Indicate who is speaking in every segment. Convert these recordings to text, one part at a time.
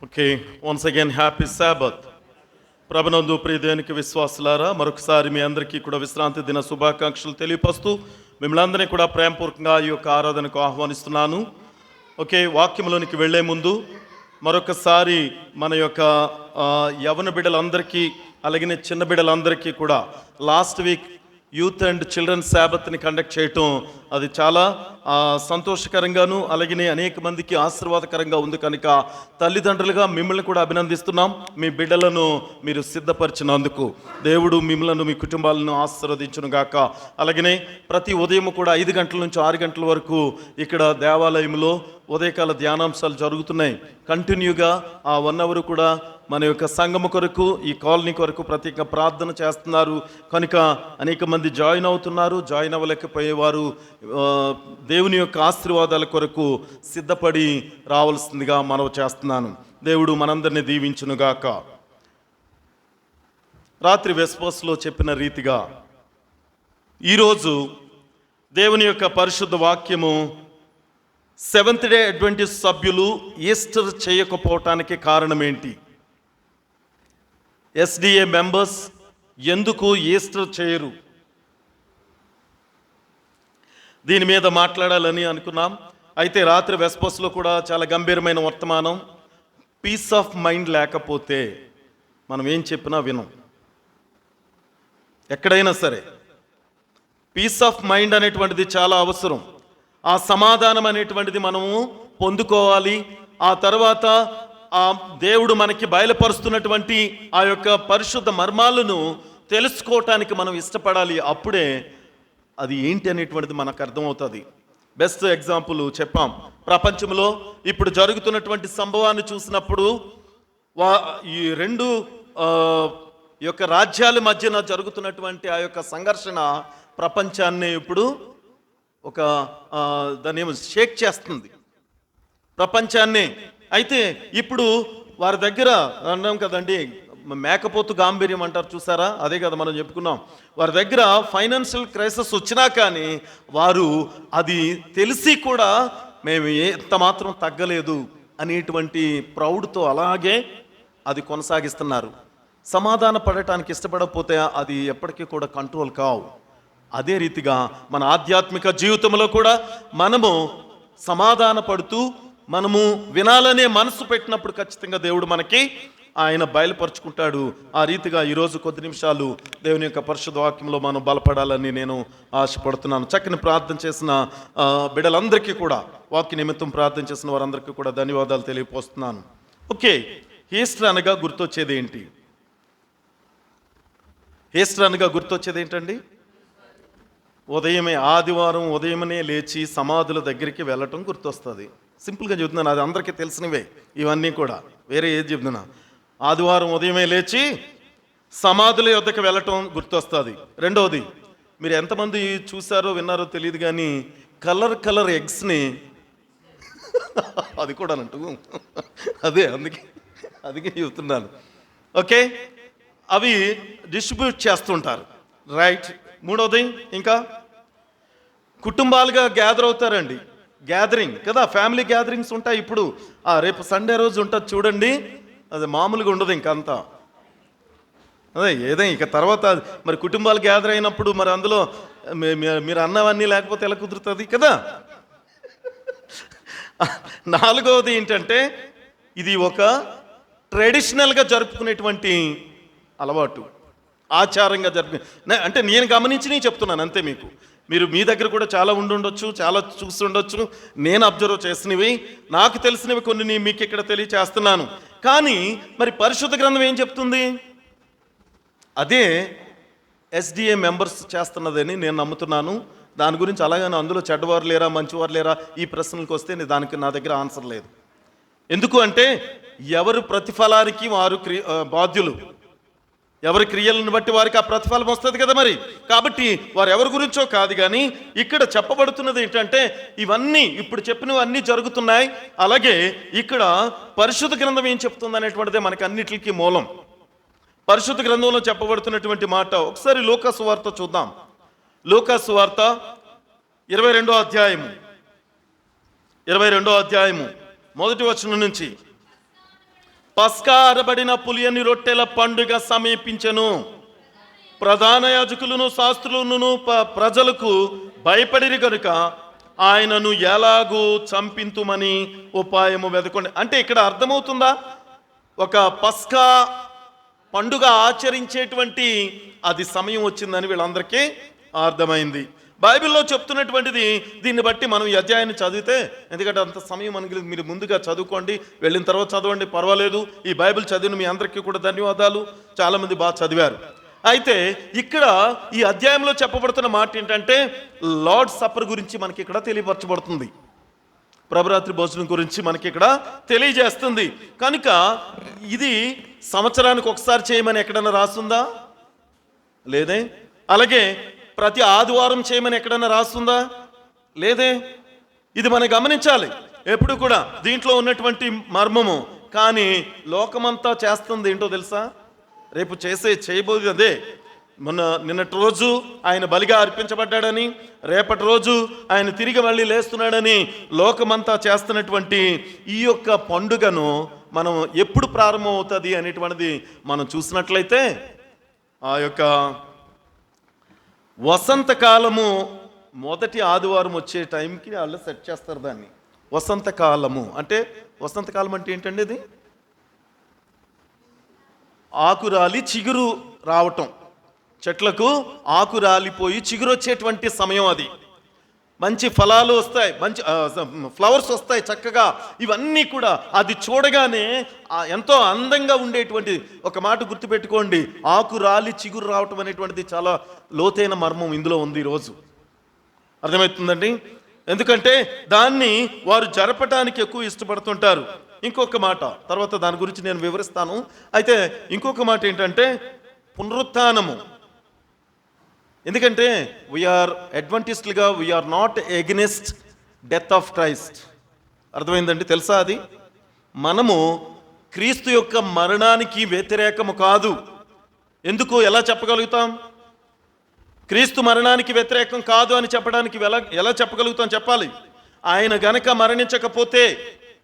Speaker 1: Okay, once again happy Sabbath. ప్రభునందు ప్రియదేవునికి విశ్వాసులారా, మరొకసారి మీ అందరికీ కూడా విశ్రాంతి దిన శుభాకాంక్షలు తెలియపరుస్తూ మిమ్మల్ని అందరినీ కూడా ప్రేమపూర్వకంగా ఈ యొక్క ఆరాధనకు ఆహ్వానిస్తున్నాను. ఓకే, వాక్యంలోనికి వెళ్లే ముందు మరొకసారి మన యొక్క యవన బిడ్డలందరికీ అలాగే చిన్న బిడ్డలందరికీ కూడా last week youth and children సాబత్ని కండక్ట్ చేయటం అది చాలా సంతోషకరంగాను అలాగే అనేక మందికి ఆశీర్వాదకరంగా ఉంది. కనుక తల్లిదండ్రులుగా మిమ్మల్ని కూడా అభినందిస్తున్నాం. మీ బిడ్డలను మీరు సిద్ధపరిచినందుకు దేవుడు మిమ్మల్ని మీ కుటుంబాలను ఆశీర్వదించును గాక. అలాగనే ప్రతి ఉదయం కూడా 5 గంటల నుంచి 6 గంటల వరకు ఇక్కడ దేవాలయంలో ఉదయకాల ధ్యానాంశాలు జరుగుతున్నాయి. కంటిన్యూగా ఆ 1 అవర్ కూడా మన యొక్క సంఘము కొరకు, ఈ కాలనీ కొరకు ప్రత్యేక ప్రార్థన చేస్తున్నారు. కనుక అనేక మంది జాయిన్ అవుతున్నారు. జాయిన్ అవ్వలేకపోయేవారు దేవుని యొక్క ఆశీర్వాదాల కొరకు సిద్ధపడి రావాల్సిందిగా మనవి చేస్తున్నాను. దేవుడు మనందరినీ దీవించునుగాక. రాత్రి వెస్పోస్లో చెప్పిన రీతిగా ఈరోజు దేవుని యొక్క పరిశుద్ధ వాక్యము సెవెంత్ డే అడ్వెంటిస్ట్ సభ్యులు ఈస్టర్ చేయకపోవటానికి కారణం ఏంటి? ఎస్డిఏ మెంబర్స్ ఎందుకు ఈస్టర్ చేయరు? దీని మీద మాట్లాడాలని అనుకున్నాం. అయితే రాత్రి వెస్పస్లో కూడా చాలా గంభీరమైన వర్తమానం. పీస్ ఆఫ్ మైండ్ లేకపోతే మనం ఏం చెప్పినా వినం. ఎక్కడైనా సరే పీస్ ఆఫ్ మైండ్ అనేటువంటిది చాలా అవసరం. ఆ సమాధానం అనేటువంటిది మనము పొందుకోవాలి. ఆ తర్వాత ఆ దేవుడు మనకి బయలుపరుస్తున్నటువంటి ఆ యొక్క పరిశుద్ధ మర్మాలను తెలుసుకోవటానికి మనం ఇష్టపడాలి. అప్పుడే అది ఏంటి అనేటువంటిది మనకు అర్థమవుతుంది. బెస్ట్ ఎగ్జాంపుల్ చెప్పాం. ప్రపంచంలో ఇప్పుడు జరుగుతున్నటువంటి సంభవాన్ని చూసినప్పుడు ఈ 2 యొక్క రాజ్యాల మధ్యన జరుగుతున్నటువంటి ఆ యొక్క సంఘర్షణ ప్రపంచాన్ని ఇప్పుడు ఒక దాన్ని ఏమో షేక్ చేస్తుంది, ప్రపంచాన్ని. అయితే ఇప్పుడు వారి దగ్గర అన్నాం కదండి, మేకపోతు గాంభీర్యం అంటారు చూసారా, అదే కదా మనం చెప్పుకున్నాం. వారి దగ్గర ఫైనాన్షియల్ క్రైసిస్ వచ్చినా కానీ వారు అది తెలిసి కూడా మేము ఎంత మాత్రం తగ్గలేదు అనేటువంటి ప్రౌడ్తో అలాగే అది కొనసాగిస్తున్నారు. సమాధాన పడటానికి ఇష్టపడకపోతే అది ఎప్పటికీ కూడా కంట్రోల్ కావు. అదే రీతిగా మన ఆధ్యాత్మిక జీవితంలో కూడా మనము సమాధాన పడుతూ మనము వినాలనే మనసు పెట్టినప్పుడు ఖచ్చితంగా దేవుడు మనకి ఆయన బయలుపరుచుకుంటాడు. ఆ రీతిగా ఈరోజు కొద్ది నిమిషాలు దేవుని యొక్క పరిశుద్ధ వాక్యంలో మనం బలపడాలని నేను ఆశపడుతున్నాను. చక్కని ప్రార్థన చేసిన బిడ్డలందరికీ కూడా, వాక్య నిమిత్తం ప్రార్థన చేసిన వారందరికీ కూడా ధన్యవాదాలు తెలియపోస్తున్నాను. ఓకే, ఈస్టర్ అనగా గుర్తొచ్చేది ఏంటి? ఈస్టర్ అనగా గుర్తొచ్చేది ఏంటండి? ఉదయమే, ఆదివారం ఉదయమనే లేచి సమాధుల దగ్గరికి వెళ్ళటం గుర్తొస్తుంది. సింపుల్గా చెబుతున్నాను, అది అందరికీ తెలిసినవే ఇవన్నీ కూడా, వేరే ఏది చెప్తున్నా. ఆదివారం ఉదయమే లేచి సమాధుల యొద్దకు వెళ్ళటం గుర్తొస్తుంది. రెండవది, మీరు ఎంతమంది చూసారో విన్నారో తెలియదు కానీ కలర్ ఎగ్స్ని అది కూడా అంటూ అందుకే చెబుతున్నాను. ఓకే, అవి డిస్ట్రిబ్యూట్ చేస్తుంటారు, రైట్. మూడవది, ఇంకా కుటుంబాలుగా గ్యాదర్ అవుతారండి. గ్యాదరింగ్ కదా, ఫ్యామిలీ గ్యాదరింగ్స్ ఉంటాయి. ఇప్పుడు రేపు సండే రోజు ఉంటుంది చూడండి, అది మామూలుగా ఉండదు. ఇంకంతా అదే ఏదైనా ఇక తర్వాత మరి కుటుంబాలు గ్యాదర్ అయినప్పుడు మరి అందులో మీరు అన్నవన్నీ లేకపోతే ఎలా కుదురుతుంది కదా. నాలుగవది ఏంటంటే, ఇది ఒక ట్రెడిషనల్గా జరుపుకునేటువంటి అలవాటు, ఆచారంగా అంటే నేను గమనించి చెప్తున్నాను అంతే. మీరు మీ దగ్గర కూడా చాలా ఉండుండొచ్చు, చాలా చూస్తుండొచ్చు. నేను అబ్జర్వ్ చేసినవి, నాకు తెలిసినవి కొన్ని మీకు ఇక్కడ తెలియచేస్తున్నాను. కానీ మరి పరిశుద్ధ గ్రంథం ఏం చెప్తుంది? అదే ఎస్డిఏ మెంబర్స్ చేస్తున్నదని నేను నమ్ముతున్నాను. దాని గురించి అలాగని అందులో చెడ్డవారు లేరా మంచివారు లేరా ఈ ప్రశ్నలకు వస్తే దానికి నా దగ్గర ఆన్సర్ లేదు. ఎందుకు అంటే ఎవరు ప్రతిఫలానికి వారు బాధ్యులు. ఎవరి క్రియలను బట్టి వారికి ఆ ప్రతిఫలం వస్తుంది కదా మరి. కాబట్టి వారు ఎవరి గురించో కాదు, కానీ ఇక్కడ చెప్పబడుతున్నది ఏంటంటే ఇవన్నీ ఇప్పుడు చెప్పినవన్నీ జరుగుతున్నాయి. అలాగే ఇక్కడ పరిశుద్ధ గ్రంథం ఏం చెప్తుంది అనేటువంటిదే మనకి అన్నిటికీ మూలం. పరిశుద్ధ గ్రంథంలో చెప్పబడుతున్నటువంటి మాట ఒకసారి లూకా సువార్త చూద్దాం. లూకా సువార్త 22వ అధ్యాయము 1వ వచనం నుంచి పస్కా అరబడిన పులియని రొట్టెల పండుగ సమీపించెను. ప్రధాన యాజకులను శాస్త్రులను ప్రజలకు భయపడిరి కనుక ఆయనను ఎలాగూ చంపింతుమని ఉపాయము వెదకండి. అంటే ఇక్కడ అర్థమవుతుందా, ఒక పస్కా పండుగ ఆచరించేటువంటి అది సమయం వచ్చిందని వీళ్ళందరికీ అర్థమైంది. బైబిల్లో చెప్తున్నటువంటిది దీన్ని బట్టి మనం ఈ అధ్యాయాన్ని చదివితే, ఎందుకంటే అంత సమయం మనకి మీరు ముందుగా చదువుకోండి, వెళ్ళిన తర్వాత చదవండి, పర్వాలేదు. ఈ బైబిల్ చదివిన మీ అందరికీ కూడా ధన్యవాదాలు, చాలామంది బాగా చదివారు. అయితే ఇక్కడ ఈ అధ్యాయంలో చెప్పబడుతున్న మాట ఏంటంటే లార్డ్ సప్పర్ గురించి మనకి ఇక్కడ తెలియపరచబడుతుంది. ప్రభరాత్రి భోజనం గురించి మనకి ఇక్కడ తెలియజేస్తుంది. కనుక ఇది సంవత్సరానికి ఒకసారి చేయమని ఎక్కడన్నా రాస్తుందా? లేదే. అలాగే ప్రతి ఆదివారం చేయమని ఎక్కడన్నా రాస్తుందా? లేదే. ఇది మనం గమనించాలి ఎప్పుడు కూడా దీంట్లో ఉన్నటువంటి మర్మము. కానీ లోకమంతా చేస్తుంది ఏంటో తెలుసా? రేపు చేయబోయేది అదే. నిన్నటి రోజు ఆయన బలిగా అర్పించబడ్డాడని, రేపటి రోజు ఆయన తిరిగి మళ్ళీ లేస్తున్నాడని లోకమంతా చేస్తున్నటువంటి ఈ యొక్క పండుగను మనం ఎప్పుడు ప్రారంభం అవుతుంది అనేటువంటిది మనం చూసినట్లయితే, ఆ యొక్క వసంతకాలము మొదటి ఆదివారం వచ్చే టైంకి వాళ్ళు సెట్ చేస్తారు దాన్ని. వసంతకాలము అంటే, వసంతకాలం అంటే ఏంటండి? ఇది ఆకురాలి చిగురు రావటం, చెట్లకు ఆకు రాలిపోయి చిగురు వచ్చేటువంటి సమయం. అది మంచి ఫలాలు వస్తాయి, మంచి ఫ్లవర్స్ వస్తాయి చక్కగా. ఇవన్నీ కూడా అది చూడగానే ఎంతో అందంగా ఉండేటువంటి ఒక మాట గుర్తుపెట్టుకోండి, ఆకు రాలి చిగురు రావటం అనేటువంటిది చాలా లోతైన మర్మం ఇందులో ఉంది. ఈరోజు అర్థమవుతుందండి. ఎందుకంటే దాన్ని వారు జరపటానికి ఎక్కువ ఇష్టపడుతుంటారు. ఇంకొక మాట తర్వాత దాని గురించి నేను వివరిస్తాను. అయితే ఇంకొక మాట ఏంటంటే పునరుత్థానము. ఎందుకంటే వీఆర్ అడ్వెంటిస్టులుగా we are not against death of Christ. అర్థమైందండి? తెలుసా అది? మనము క్రీస్తు యొక్క మరణానికి వ్యతిరేకము కాదు. ఎందుకు? ఎలా చెప్పగలుగుతాం? క్రీస్తు మరణానికి వ్యతిరేకం కాదు అని చెప్పడానికి ఎలా చెప్పగలుగుతాం? చెప్పాలి. ఆయన గనక మరణించకపోతే,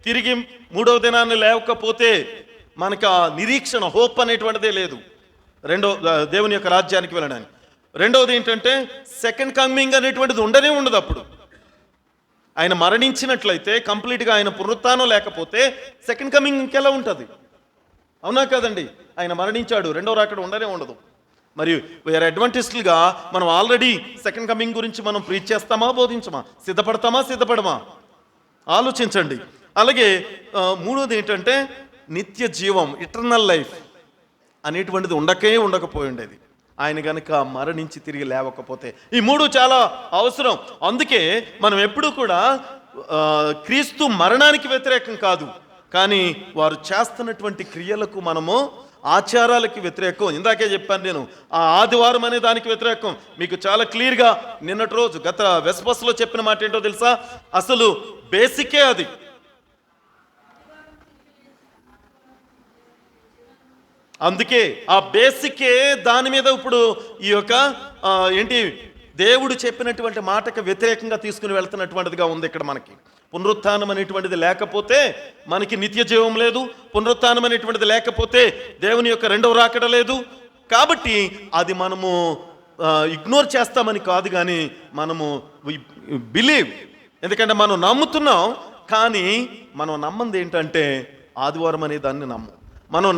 Speaker 1: తిరిగి మూడవ దినాన్ని లేవకపోతే మనకు ఆ నిరీక్షణ, హోప్ అనేటువంటిదే లేదు దేవుని యొక్క రాజ్యానికి వెళ్ళడానికి. రెండవది ఏంటంటే సెకండ్ కమింగ్ అనేటువంటిది ఉండదు. అప్పుడు ఆయన మరణించినట్లయితే కంప్లీట్గా ఆయన పునరుత్థానం లేకపోతే సెకండ్ కమింగ్ ఇంకెలా ఉంటుంది? అవునా కదండి? ఆయన మరణించాడు, రెండవ రాకడ ఉండదు. మరియు వీఆర్ అడ్వెంటిస్టులుగా మనం ఆల్రెడీ సెకండ్ కమింగ్ గురించి మనం ప్రీచ్ చేస్తామా, బోధించమా, సిద్ధపడమా? ఆలోచించండి. అలాగే మూడోది ఏంటంటే నిత్య జీవం, ఇటర్నల్ లైఫ్ అనేటువంటిది ఉండకపోయి ఉండేది ఆయన కనుక మరణించి తిరిగి లేవకపోతే. ఈ మూడు చాలా అవసరం. అందుకే మనం ఎప్పుడూ కూడా క్రీస్తు మరణానికి వ్యతిరేకం కాదు, కానీ వారు చేస్తున్నటువంటి క్రియలకు మనము ఆచారాలకి వ్యతిరేకం. ఇందాకే చెప్పాను నేను, ఆ ఆదివారం అనే దానికి వ్యతిరేకం. మీకు చాలా క్లియర్గా నిన్నటి రోజు గత వెస్పస్లో చెప్పిన మాట ఏంటో తెలుసా? అసలు బేసికే అది. అందుకే ఆ బేసికే దాని మీద ఇప్పుడు ఈ యొక్క దేవుడు చెప్పినటువంటి మాటకు వ్యతిరేకంగా తీసుకుని వెళ్తున్నటువంటిదిగా ఉంది ఇక్కడ మనకి. పునరుత్థానం అనేటువంటిది లేకపోతే మనకి నిత్య జీవం లేదు. పునరుత్థానం అనేటువంటిది లేకపోతే దేవుని యొక్క రెండవ రాకడ లేదు. కాబట్టి అది మనము ఇగ్నోర్ చేస్తామని కాదు, కానీ మనము బిలీవ్. ఎందుకంటే మనం నమ్ముతున్నాం, కానీ మనం నమ్మంది ఏంటంటే ఆదివారం అనే దాన్ని మనం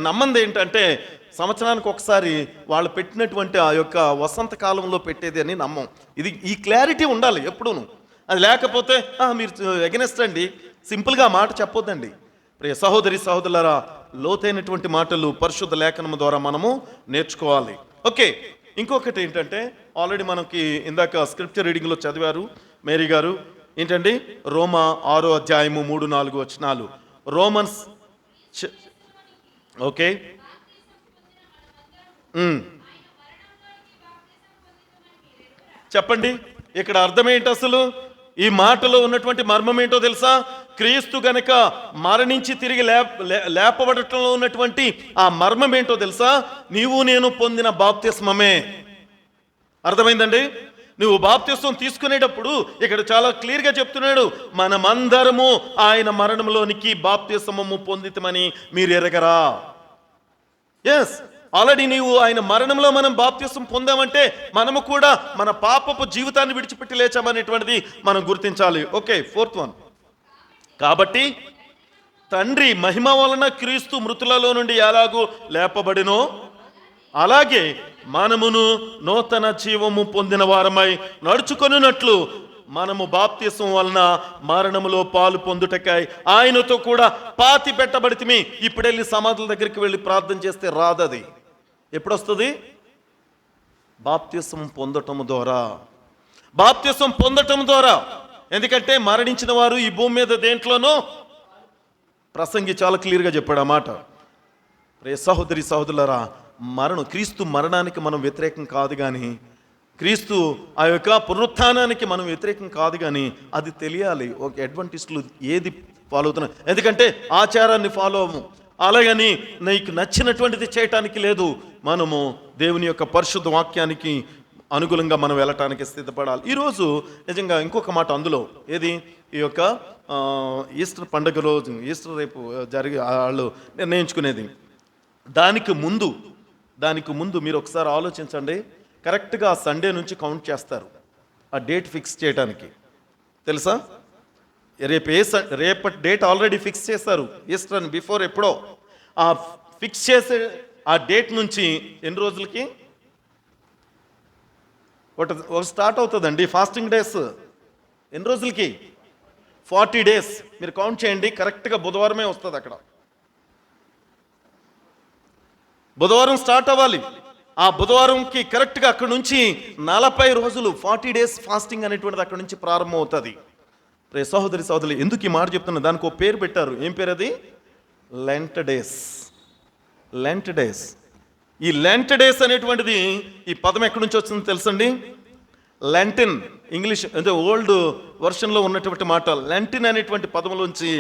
Speaker 1: నమ్మంది ఏంటంటే సంవత్సరానికి ఒకసారి వాళ్ళు పెట్టినటువంటి ఆ యొక్క వసంత కాలంలో పెట్టేది అని నమ్మం. ఈ క్లారిటీ ఉండాలి ఎప్పుడూను. అది లేకపోతే మీరు ఎగనెస్ట్ అండి, సింపుల్గా మాట చెప్పొద్దండి. ప్రియ సహోదరి సహోదరులారా, లోతైనటువంటి మాటలు పరిశుద్ధ లేఖనం ద్వారా మనము నేర్చుకోవాలి. ఓకే, ఇంకొకటి ఏంటంటే ఆల్రెడీ మనకి ఇందాక స్క్రిప్చర్ రీడింగ్లో చదివారు మేరీ గారు. ఏంటండి? రోమా 6వ అధ్యాయము 3-4 వచనాలు. రోమన్స్ ఓకే, చెప్పండి ఇక్కడ అర్థం ఏంటి? అసలు ఈ మాటలో ఉన్నటువంటి మర్మం ఏంటో తెలుసా? క్రీస్తు గనక మరణించి తిరిగి లేపబడటంలో ఉన్నటువంటి ఆ మర్మం ఏంటో తెలుసా? నీవు నేను పొందిన బాప్తిస్మమే. అర్థమైందండి? నువ్వు బాప్తిస్వం తీసుకునేటప్పుడు ఇక్కడ చాలా క్లియర్గా చెప్తున్నాడు, మనమందరము ఆయన మరణంలోనికి బాప్తిస్వము పొందితమని మీరు ఎరగరా. ఎస్, ఆల్రెడీ నీవు ఆయన మరణంలో మనం బాప్తిస్వం పొందామంటే మనము కూడా మన పాపపు జీవితాన్ని విడిచిపెట్టి లేచామనేటువంటిది మనం గుర్తించాలి. Okay, 4th one. కాబట్టి తండ్రి మహిమ వలన క్రీస్తు మృతులలో నుండి ఎలాగూ లేపబడినో అలాగే మనమును నూతన జీవము పొందిన వారమై నడుచుకొనున్నట్లు మనము బాప్తిస్వం వలన మరణములో పాలు పొందుటకై ఆయనతో కూడా పాతి పెట్టబడితిమి. ఇప్పుడు వెళ్ళి సమాధుల దగ్గరికి వెళ్ళి ప్రార్థన చేస్తే రాదది. ఎప్పుడొస్తుంది? బాప్తిస్వం పొందటం ద్వారా. బాప్తిస్వం పొందటం ద్వారా. ఎందుకంటే మరణించిన వారు ఈ భూమి మీద దేంట్లోనూ, ప్రసంగి చాలా క్లియర్గా చెప్పాడు ఆ మాట. రే సహోదరి సహోదరులారా, క్రీస్తు మరణానికి మనం వ్యతిరేకం కాదు, కానీ క్రీస్తు ఆ యొక్క పునరుత్థానానికి మనం వ్యతిరేకం కాదు, కానీ అది తెలియాలి. ఒక అడ్వెంటిస్టులు ఏది ఫాలో అవుతున్నారు, ఎందుకంటే ఆచారాన్ని ఫాలో అవ్వము, అలాగని నీకు నచ్చినటువంటిది చేయటానికి లేదు. మనము దేవుని యొక్క పరిశుద్ధ వాక్యానికి అనుగుణంగా మనం వెళ్ళటానికి స్థితిపడాలి. ఈరోజు నిజంగా ఇంకొక మాట అందులో, ఏది ఈ యొక్క ఈస్టర్ పండుగ రోజు, ఈస్టర్ రేపు జరిగి వాళ్ళు నిర్ణయించుకునేది, దానికి ముందు మీరు ఒకసారి ఆలోచించండి. కరెక్ట్గా ఆ సండే నుంచి కౌంట్ చేస్తారు ఆ డేట్ ఫిక్స్ చేయడానికి. తెలుసా? రేపటి డేట్ ఆల్రెడీ ఫిక్స్ చేస్తారు. ఈస్టర్ అని బిఫోర్ ఎప్పుడో ఆ ఫిక్స్ చేసే ఆ డేట్ నుంచి ఎన్ని రోజులకి ఒకటి స్టార్ట్ అవుతుందండి ఫాస్టింగ్ డేస్. ఎన్ని రోజులకి? 40 days. మీరు కౌంట్ చేయండి, కరెక్ట్గా బుధవారమే వస్తుంది. అక్కడ బుధవారం స్టార్ట్ అవ్వాలి. ఆ బుధవారంకి కరెక్ట్గా అక్కడ నుంచి 40 రోజులు 40 days ఫాస్టింగ్ అనేటువంటిది అక్కడ నుంచి ప్రారంభం అవుతుంది. రే సహోదరి సహోదరులు, ఎందుకు ఈ మాట చెప్తున్నా, దానికి ఒక పేరు పెట్టారు. ఏం పేరు అది? Lent days. Lent days. ఈ లెంట్ డేస్ అనేటువంటిది, ఈ పదం ఎక్కడి నుంచి వచ్చిందో తెలుసండి? లెంటిన్, ఇంగ్లీష్ అంటే ఓల్డ్ వర్షన్లో ఉన్నటువంటి మాట. లెంటిన్ అనేటువంటి పదంలోంచి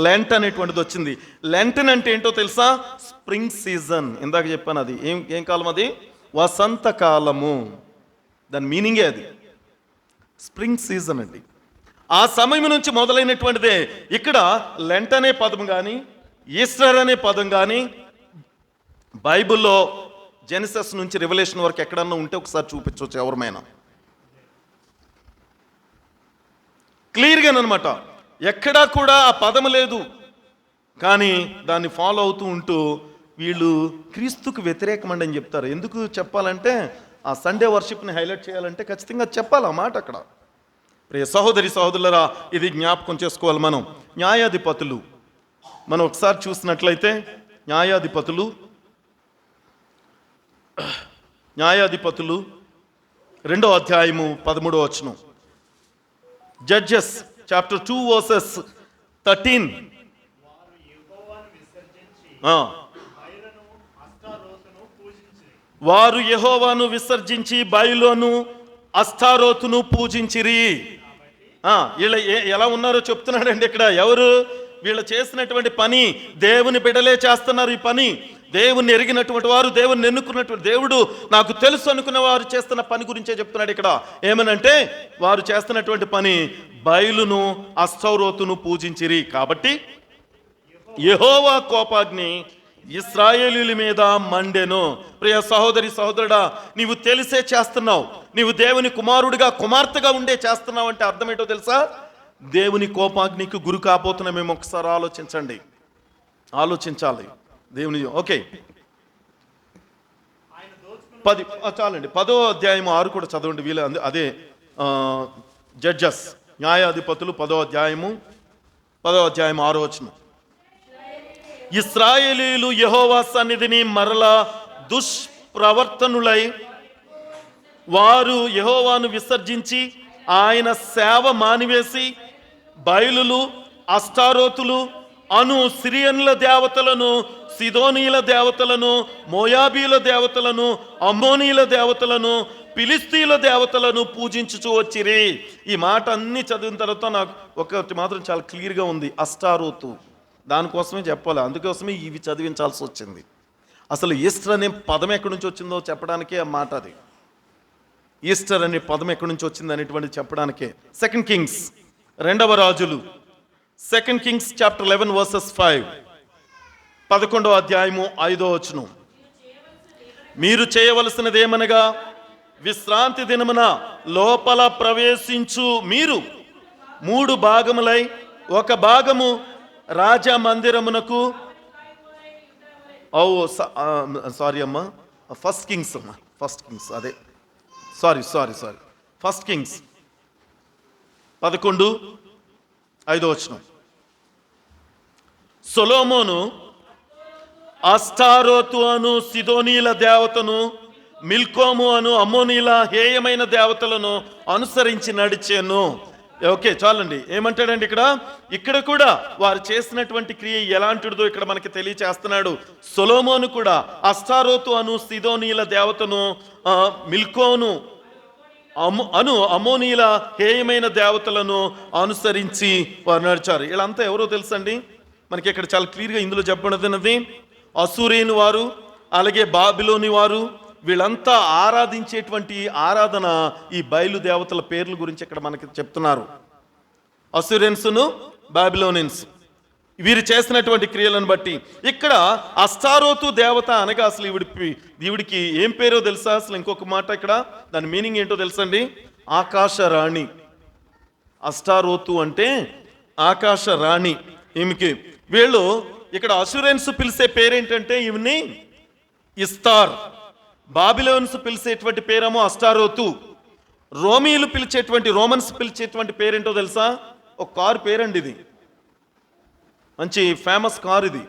Speaker 1: లెంట్ అనేటువంటిది వచ్చింది. లెంటిన్ అంటే ఏంటో తెలుసా? Spring season. ఇందాక చెప్పాను, అది ఏం కాలం? అది వసంతకాలము. దాని మీనింగే అది, స్ప్రింగ్ సీజన్ అండి. ఆ సమయం నుంచి మొదలైనటువంటిదే. ఇక్కడ లెంట్ అనే పదం కానీ, ఈస్టర్ అనే పదం కానీ బైబిల్లో జెనసిస్ నుంచి రెవల్యూషన్ వరకు ఎక్కడన్నా ఉంటే ఒకసారి చూపించవచ్చు ఎవరమైనా. క్లియర్గానమాట, ఎక్కడా కూడా ఆ పదం లేదు, కానీ దాన్ని ఫాలో అవుతూ ఉంటూ వీళ్ళు క్రీస్తుకు వ్యతిరేకమండి అని చెప్తారు. ఎందుకు చెప్పాలంటే, ఆ సండే వర్షిప్ని హైలైట్ చేయాలంటే ఖచ్చితంగా చెప్పాలి ఆ మాట అక్కడ. ప్రియ సహోదరి సహోదరులరా, ఇది జ్ఞాపకం చేసుకోవాలి మనం. న్యాయాధిపతులు మనం ఒకసారి చూసినట్లయితే, న్యాయాధిపతులు 2వ అధ్యాయము 13వ వచనం. Judges chapter 2 verses 13. వారు యెహోవాను విసర్జించి బయలును అస్తారోతును పూజించిరి. వీళ్ళ ఎలా ఉన్నారో చెప్తున్నాడండి ఇక్కడ. ఎవరు? వీళ్ళు చేసినటువంటి పని దేవుని బిడ్డలే చేస్తున్నారు. ఈ పని దేవుని ఎరిగినటువంటి వారు, దేవుని ఎన్నుకున్నటువంటి, దేవుడు నాకు తెలుసు అనుకున్న వారు చేస్తున్న పని గురించే చెప్తున్నాడు ఇక్కడ. ఏమనంటే, వారు చేస్తున్నటువంటి పని బయలును అస్తరోతును పూజించిరి. కాబట్టి యెహోవా కోపాగ్ని ఇశ్రాయేలీయుల మీద మండెను. ప్రియ సహోదరి సహోదరుడా, నీవు తెలిసే చేస్తున్నావు, నీవు దేవుని కుమారుడిగా కుమార్తెగా ఉండే చేస్తున్నావు అంటే అర్థం ఏంటో తెలుసా? దేవుని కోపాగ్నికి గురి కాబోతున్నా మేము ఒకసారి ఆలోచించాలి దేవుని. ఓకే, 10 చాలండి. 10వ అధ్యాయం 6 కూడా చదవండి వీళ్ళు. అదే జడ్జెస్, న్యాయాధిపతులు 10వ అధ్యాయం 6వ వచనం. ఇశ్రాయేలీయులు యెహోవా సన్నిధిని మరలా దుష్ప్రవర్తనులై వారు యెహోవాను విసర్జించి ఆయన సేవ మానివేసి బయలులు అష్టారోతులు అను సిరియన్ల దేవతలను, సిదోనీల దేవతలను, మోయాబీల దేవతలను, అమ్మోనీల దేవతలను, ఫిలిస్తీన్ల దేవతలను పూజించుచూ వచ్చిరి. ఈ మాట అన్ని చదివిన తర్వాత నాకు ఒకటి మాత్రం చాలా క్లియర్గా ఉంది, అష్టారోతు. దానికోసమే చెప్పాలి, అందుకోసమే ఇవి చదివించాల్సి వచ్చింది. అసలు ఈస్టర్ అనే పదం ఎక్కడి నుంచి వచ్చిందో చెప్పడానికే ఆ మాట అది. ఈస్టర్ అనే పదం ఎక్కడి నుంచి వచ్చింది అనేటువంటిది చెప్పడానికే. 2 కింగ్స్ 2వ రాజులు 2 కింగ్స్ చాప్టర్ 11 వర్సెస్ 5, 11వ అధ్యాయము 5వ వచనం. మీరు చేయవలసినది ఏమనగా, విశ్రాంతి దినమున లోపల ప్రవేశించు మీరు 3 భాగములై, ఒక భాగము రాజా మందిరమునకు. సారీ అమ్మా, ఫస్ట్ కింగ్స్ అమ్మా, ఫస్ట్ కింగ్స్ అదే, సారీ 1 కింగ్స్ 11:5 వచనం. సొలొమోను అష్టారోతు అను సిదోనీల దేవతను, మిల్కోము అను అమ్మోనీల హేయమైన దేవతలను అనుసరించి నడిచాను. ఓకే, చాలండి. ఏమంటాడండి ఇక్కడ కూడా వారు చేసినటువంటి క్రియ ఎలాంటిదో ఇక్కడ మనకి తెలియచేస్తున్నాడు. సొలొమోను కూడా అష్టారోతు అను సిదోనీల దేవతను, మిల్కోను అను అమ్మోనీల హేయమైన దేవతలను అనుసరించి వారు నడిచారు. వీళ్ళంతా ఎవరో తెలుసండి మనకి ఇక్కడ చాలా క్లియర్గా ఇందులో చెప్పబడినది. అసూరియను వారు, అలాగే బాబిలోని వారు, వీళ్ళంతా ఆరాధించేటువంటి ఆరాధన, ఈ బయలు దేవతల పేర్ల గురించి ఇక్కడ మనకి చెప్తున్నారు. అసూరియన్స్ను, బాబిలోనియన్స్, వీరు చేసినటువంటి క్రియలను బట్టి ఇక్కడ అష్టారోతు దేవత అనగా అసలు ఈవిడికి ఏం పేరో తెలుసా? అసలు ఇంకొక మాట ఇక్కడ దాని మీనింగ్ ఏంటో తెలుసండి, ఆకాశరాణి. అష్టారోతు అంటే ఆకాశరాణి. ఈమెకి వీళ్ళు ఇక్కడ అసూరియన్స్ పిలిచే పేరేంటంటే ఈమెని ఇస్తార్, బాబిలోన్స్ పిలిచేటువంటి పేరేమో అష్టారోతు, రోమన్స్ పిలిచేటువంటి పేరేంటో తెలుసా? ఒక కారు పేరండి, ఇది మంచి ఫేమస్ కార్, ఇది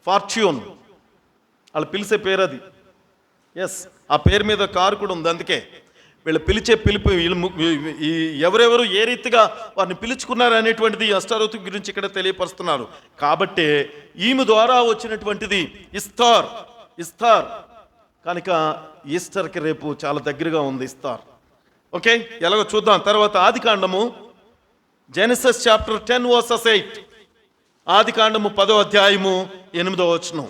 Speaker 1: ఫార్చ్యూన్, వాళ్ళు పిలిచే పేరు అది. ఎస్, ఆ పేరు మీద కారు కూడా ఉంది. అందుకే వీళ్ళు పిలిచే పిలుపు, ఎవరెవరు ఏ రీతిగా వారిని పిలుచుకున్నారు అనేటువంటిది అష్టారోతు గురించి ఇక్కడ తెలియపరుస్తున్నారు. కాబట్టి ఈమె ద్వారా వచ్చినటువంటిది ఇస్తార్ కనుక ఈస్టర్కి రేపు చాలా దగ్గరగా ఉంది ఇస్తార్. ఓకే, ఎలాగో చూద్దాం. తర్వాత ఆదికాండము, జెనసిస్ చాప్టర్ 10 వర్సెస్ 8, ఆదికాండము 10వ అధ్యాయము 8వ వచనం.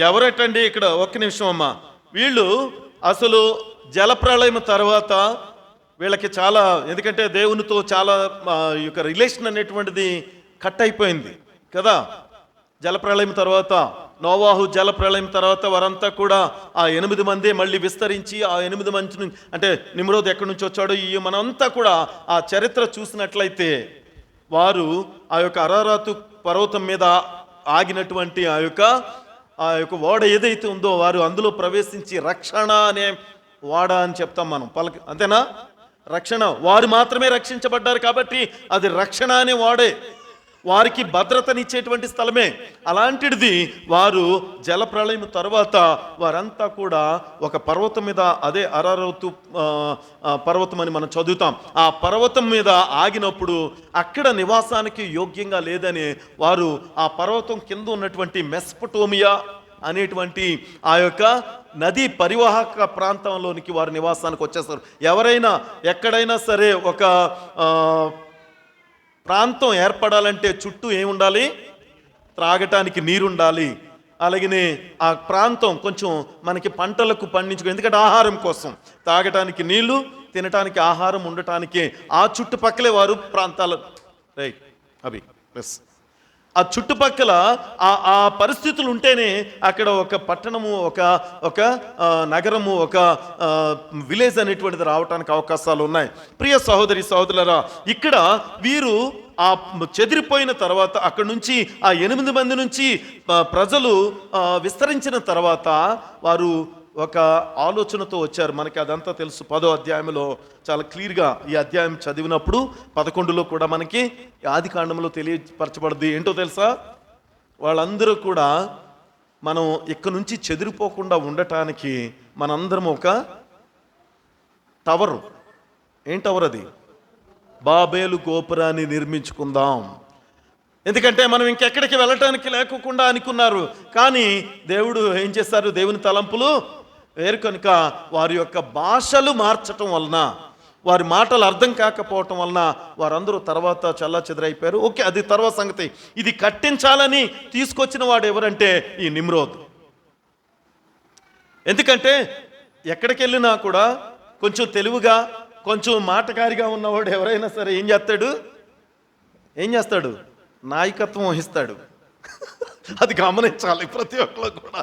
Speaker 1: ఎవరటండి ఇక్కడ? ఒక్క నిమిషం అమ్మా. వీళ్ళు అసలు జలప్రళయం తర్వాత వీళ్ళకి చాలా, ఎందుకంటే దేవునితో చాలా ఈ యొక్క రిలేషన్ అనేటువంటిది కట్ అయిపోయింది కదా. జలప్రళయం తర్వాత, నోవాహు జలప్రళయం తర్వాత వారంతా కూడా ఆ 8 మంది మళ్ళీ విస్తరించి, ఆ 8 మంది నుంచి, అంటే నిమ్రోద్ ఎక్కడి నుంచి వచ్చాడో ఈ మనంతా కూడా ఆ చరిత్ర చూసినట్లయితే, వారు ఆ యొక్క అరారాతు పర్వతం మీద ఆగినటువంటి ఆ యొక్క ఓడ ఏదైతే ఉందో, వారు అందులో ప్రవేశించి రక్షణ అనే ఓడ అని చెప్తాం మనం, అంతేనా? రక్షణ, వారు మాత్రమే రక్షించబడ్డారు కాబట్టి అది రక్షణ అనే ఓడే, వారికి భద్రతనిచ్చేటువంటి స్థలమే. అలాంటిది వారు జలప్రళయం తర్వాత వారంతా కూడా ఒక పర్వతం మీద, అదే అరారతు పర్వతం అని మనం చదువుతాం, ఆ పర్వతం మీద ఆగినప్పుడు అక్కడ నివాసానికి యోగ్యంగా లేదని వారు ఆ పర్వతం కింద ఉన్నటువంటి మెస్పటోమియా అనేటువంటి ఆ యొక్క నదీ పరివాహక ప్రాంతంలోనికి వారు నివాసానికి వచ్చేస్తారు. ఎవరైనా ఎక్కడైనా సరే ఒక ప్రాంతం ఏర్పడాలంటే చుట్టూ ఏముండాలి? త్రాగటానికి నీరుండాలి. అలాగనే ఆ ప్రాంతం కొంచెం మనకి పంటలకు పండించుకో, ఎందుకంటే ఆహారం కోసం, తాగటానికి నీళ్లు, తినటానికి ఆహారం ఉండటానికి ఆ చుట్టుపక్కలే వారు ప్రాంతాలు ఆ చుట్టుపక్కల ఆ పరిస్థితులు ఉంటేనే అక్కడ ఒక పట్టణము, ఒక నగరము, ఒక విలేజ్ అనేటువంటిది రావడానికి అవకాశాలు ఉన్నాయి. ప్రియ సహోదరి సహోదరులారా, ఇక్కడ వీరు ఆ చెదిరిపోయిన తర్వాత, అక్కడ నుంచి ఆ 8 మంది నుంచి ప్రజలు విస్తరించిన తర్వాత వారు ఒక ఆలోచనతో వచ్చారు. మనకి అదంతా తెలుసు. 10వ అధ్యాయంలో చాలా క్లియర్గా ఈ అధ్యాయం చదివినప్పుడు 11లో కూడా మనకి ఆదికాండంలో తెలియపరచబడింది. ఏంటో తెలుసా? వాళ్ళందరూ కూడా మనం ఇక్కడ నుంచి చెదిరిపోకుండా ఉండటానికి మనందరం ఒక టవర్, ఏం టవర్ అది? బాబేలు గోపురాన్ని నిర్మించుకుందాం. ఎందుకంటే మనం ఇంకెక్కడికి వెళ్ళటానికి లేకుండా అనుకున్నారు. కానీ దేవుడు ఏం చేశారు? దేవుని తలంపులు వేరు కనుక వారి యొక్క భాషలు మార్చటం వలన, వారి మాటలు అర్థం కాకపోవటం వలన వారందరూ తర్వాత చెల్లాచెదరైపోయారు. ఓకే, అది తర్వాత సంగతి. ఇది కట్టించాలని తీసుకొచ్చిన వాడు ఎవరంటే ఈ నిమ్రోద్. ఎందుకంటే ఎక్కడికి వెళ్ళినా కూడా కొంచెం తెలివిగా, కొంచెం మాటకారిగా ఉన్నవాడు ఎవరైనా సరే ఏం చేస్తాడు? నాయకత్వం వహిస్తాడు. అది గమనించాలి ప్రతి ఒక్కరు కూడా.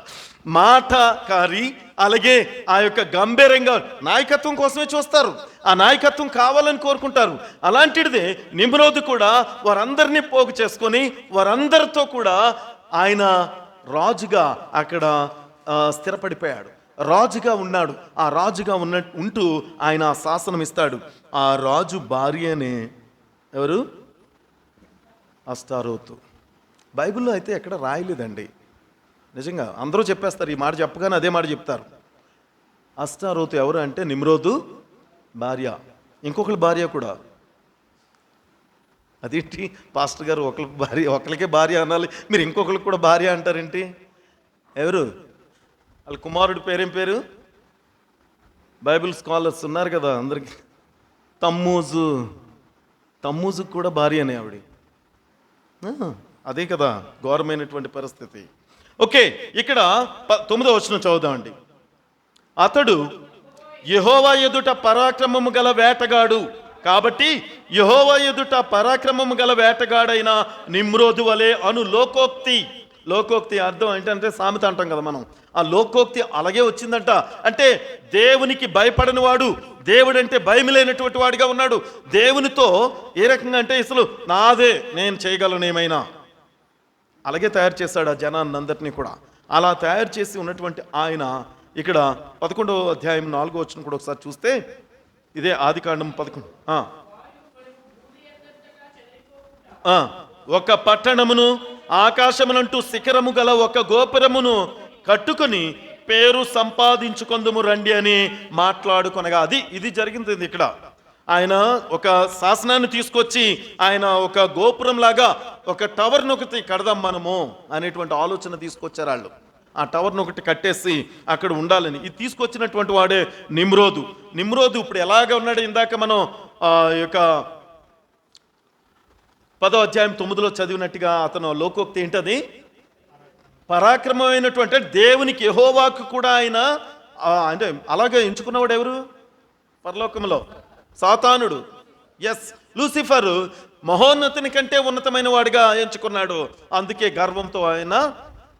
Speaker 1: మాటకారి, అలాగే ఆ యొక్క గంభీరంగా నాయకత్వం కోసమే చూస్తారు, ఆ నాయకత్వం కావాలని కోరుకుంటారు. అలాంటిదే నిమ్రోదు కూడా వారందరినీ పోగు చేసుకొని వారందరితో కూడా ఆయన రాజుగా అక్కడ స్థిరపడిపోయాడు, రాజుగా ఉన్నాడు. ఆ రాజుగా ఉంటూ ఆయన శాసనం ఇస్తాడు. ఆ రాజు భార్యనే ఎవరు? అష్టారోతు. బైబిల్లో అయితే ఎక్కడ రాయలేదండి. నిజంగా అందరూ చెప్పేస్తారు, ఈ మాట చెప్పగానే అదే మాట చెప్తారు. అష్టారోతు ఎవరు అంటే నిమ్రోదు భార్య, ఇంకొకరి భార్య కూడా. అదేంటి పాస్టర్ గారు, ఒకరికే భార్య అనాలి, మీరు ఇంకొకరికి కూడా భార్య అంటారేంటి? ఎవరు వాళ్ళ కుమారుడి పేరేం పేరు? బైబిల్ స్కాలర్స్ ఉన్నారు కదా అందరికి. తమ్మూజు కూడా భార్యనే ఆవిడ. అదే కదా ఘోరమైనటువంటి పరిస్థితి. ఓకే, ఇక్కడ 9వ వచనం చదువుదామండి. అతడు యెహోవా ఎదుట పరాక్రమము గల వేటగాడు, కాబట్టి యెహోవా ఎదుట పరాక్రమము గల వేటగాడైన నిమ్రోదు వలె అను లోకోక్తి అర్థం ఏంటంటే సామెత అంటాం కదా మనం. ఆ లోకోక్తి అలాగే వచ్చిందంట. అంటే దేవునికి భయపడని వాడు, దేవుడంటే భయం లేనటువంటి వాడిగా ఉన్నాడు. దేవునితో ఏ రకంగా అంటే అసలు నాదే, నేను చేయగలను ఏమైనా, అలాగే తయారు చేశాడు ఆ జనాన్ని అందరినీ కూడా. అలా తయారు చేసి ఉన్నటువంటి ఆయన ఇక్కడ 11వ అధ్యాయం 4వ వచనం కూడా ఒకసారి చూస్తే, ఇదే ఆదికాండం 11. ఒక పట్టణమును ఆకాశమునంటూ శిఖరము గల ఒక గోపురమును కట్టుకొని పేరు సంపాదించుకొందుము రండి అని మాట్లాడుకొనగా, ఇది జరిగింది ఇక్కడ. ఆయన ఒక శాసనాన్ని తీసుకొచ్చి ఆయన ఒక గోపురం లాగా ఒక టవర్ను ఒకటి కడదాం మనము అనేటువంటి ఆలోచన తీసుకొచ్చారు వాళ్ళు. ఆ టవర్ను ఒకటి కట్టేసి అక్కడ ఉండాలని ఇది తీసుకొచ్చినటువంటి వాడే నిమ్రోదు. ఇప్పుడు ఎలాగ ఉన్నాడు? ఇందాక మనం యొక్క 10వ అధ్యాయం 9లో చదివినట్టుగా అతను లోకోక్తి ఏంటది? పరాక్రమమైనటువంటి దేవునికి యెహోవాకు కూడా ఆయన అంటే అలాగే ఎంచుకున్నవాడు ఎవరు? పరలోకంలో సాతానుడు. ఎస్, లూసిఫర్ మహోన్నతుని కంటే ఉన్నతమైన వాడిగా ఎంచుకున్నాడు. అందుకే గర్వంతో ఆయన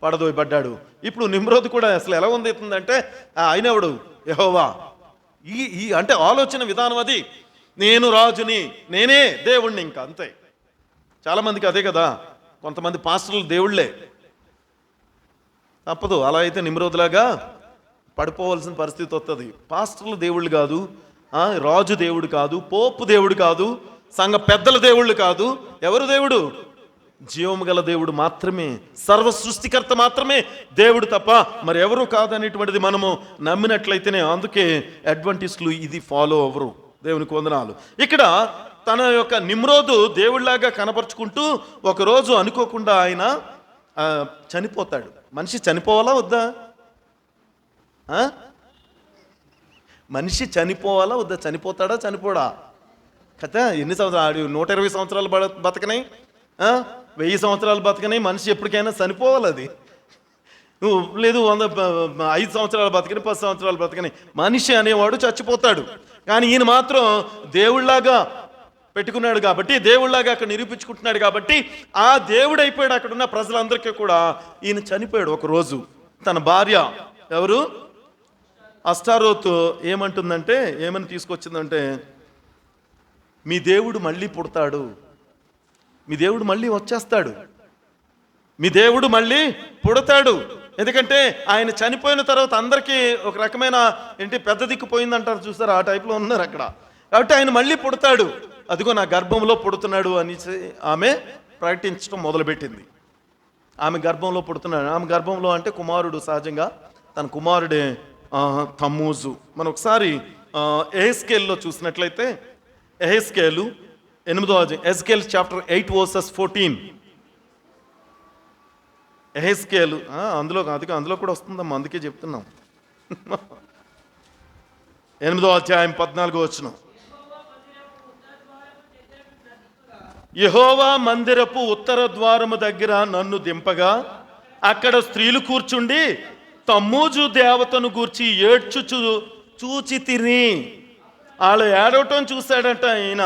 Speaker 1: పడదోయబడ్డాడు. ఇప్పుడు నిమ్రోదు కూడా అసలు ఎలా ఉందంటే ఆయన ఎవడు? యెహోవా. ఈ అంటే ఆలోచన విధానం అది. నేను రాజుని, నేనే దేవుణ్ణి, ఇంకా అంతే. చాలామందికి అదే కదా. కొంతమంది పాస్టర్లు దేవుళ్ళే, తప్పదు. అలా అయితే నిమ్రోదులాగా పడిపోవాల్సిన పరిస్థితి వస్తుంది. పాస్టర్లు దేవుళ్ళు కాదు, రాజు దేవుడు కాదు, పోపు దేవుడు కాదు, సంఘ పెద్దల దేవుళ్ళు కాదు. ఎవరు దేవుడు? జీవము గల దేవుడు మాత్రమే, సర్వ సృష్టికర్త మాత్రమే దేవుడు తప్ప మరి ఎవరు కాదనేటువంటిది మనము నమ్మినట్లయితేనే. అందుకే అడ్వెంటిస్టులు ఇది ఫాలో అవ్వరు. దేవునికి వందనాలు. ఇక్కడ తన యొక్క నిమ్రోదు దేవుళ్లాగా కనపరుచుకుంటూ ఒకరోజు అనుకోకుండా ఆయన చనిపోతాడు. మనిషి చనిపోవాలా వద్దా? మనిషి చనిపోవాలా వద్దా? చనిపోతాడా చనిపోడా? కదా ఎన్ని సంవత్సరాలు? 120 సంవత్సరాలు బతకనాయి, 1000 సంవత్సరాలు బతకనాయి. మనిషి ఎప్పటికైనా చనిపోవాలి. అది లేదు 5 సంవత్సరాలు బతకని, 10 సంవత్సరాలు బతకని మనిషి అనేవాడు చచ్చిపోతాడు. కానీ ఈయన మాత్రం దేవుళ్లాగా పెట్టుకున్నాడు కాబట్టి, దేవుళ్లాగా అక్కడ నిరూపించుకుంటున్నాడు కాబట్టి ఆ దేవుడు అయిపోయాడు. అక్కడ ఉన్న ప్రజలందరికీ కూడా ఈయన చనిపోయాడు. ఒకరోజు తన భార్య ఎవరు? అష్టారోతు ఏమంటుందంటే, ఏమని తీసుకొచ్చిందంటే, మీ దేవుడు మళ్ళీ పుడతాడు, మీ దేవుడు మళ్ళీ వచ్చేస్తాడు, మీ దేవుడు మళ్ళీ పుడతాడు. ఎందుకంటే ఆయన చనిపోయిన తర్వాత అందరికీ ఒక రకమైన ఏంటి పెద్ద దిక్కు పోయిందంటారు చూసారు, ఆ టైప్లో ఉన్నారు అక్కడ. కాబట్టి ఆయన మళ్ళీ పుడతాడు, అదిగో నా గర్భంలో పుడుతున్నాడు అని ఆమె ప్రకటించడం మొదలుపెట్టింది. ఆమె గర్భంలో పుడుతున్నాడు. ఆమె గర్భంలో అంటే కుమారుడు, సహజంగా తన కుమారుడే తమ్మూజు. మనం ఒకసారి ఎహెస్కేల్లో చూసినట్లయితే, ఎహెస్కేలు 8వ అధ్యాయం, ఎహెస్కేల్ చాప్టర్ 8 వర్సెస్ 14. ఎహెస్కేలు అందులో కూడా వస్తుందమ్మా, అందుకే చెప్తున్నాం. 8వ అధ్యాయం 14వ వచనం. యెహోవా మందిరపు ఉత్తర ద్వారము దగ్గర నన్ను దింపగా అక్కడ స్త్రీలు కూర్చుండి తమ్మూజు దేవతను గూర్చి ఏడ్చుచు చూచి తిని. వాళ్ళు ఏడవటం చూశాడట ఆయన.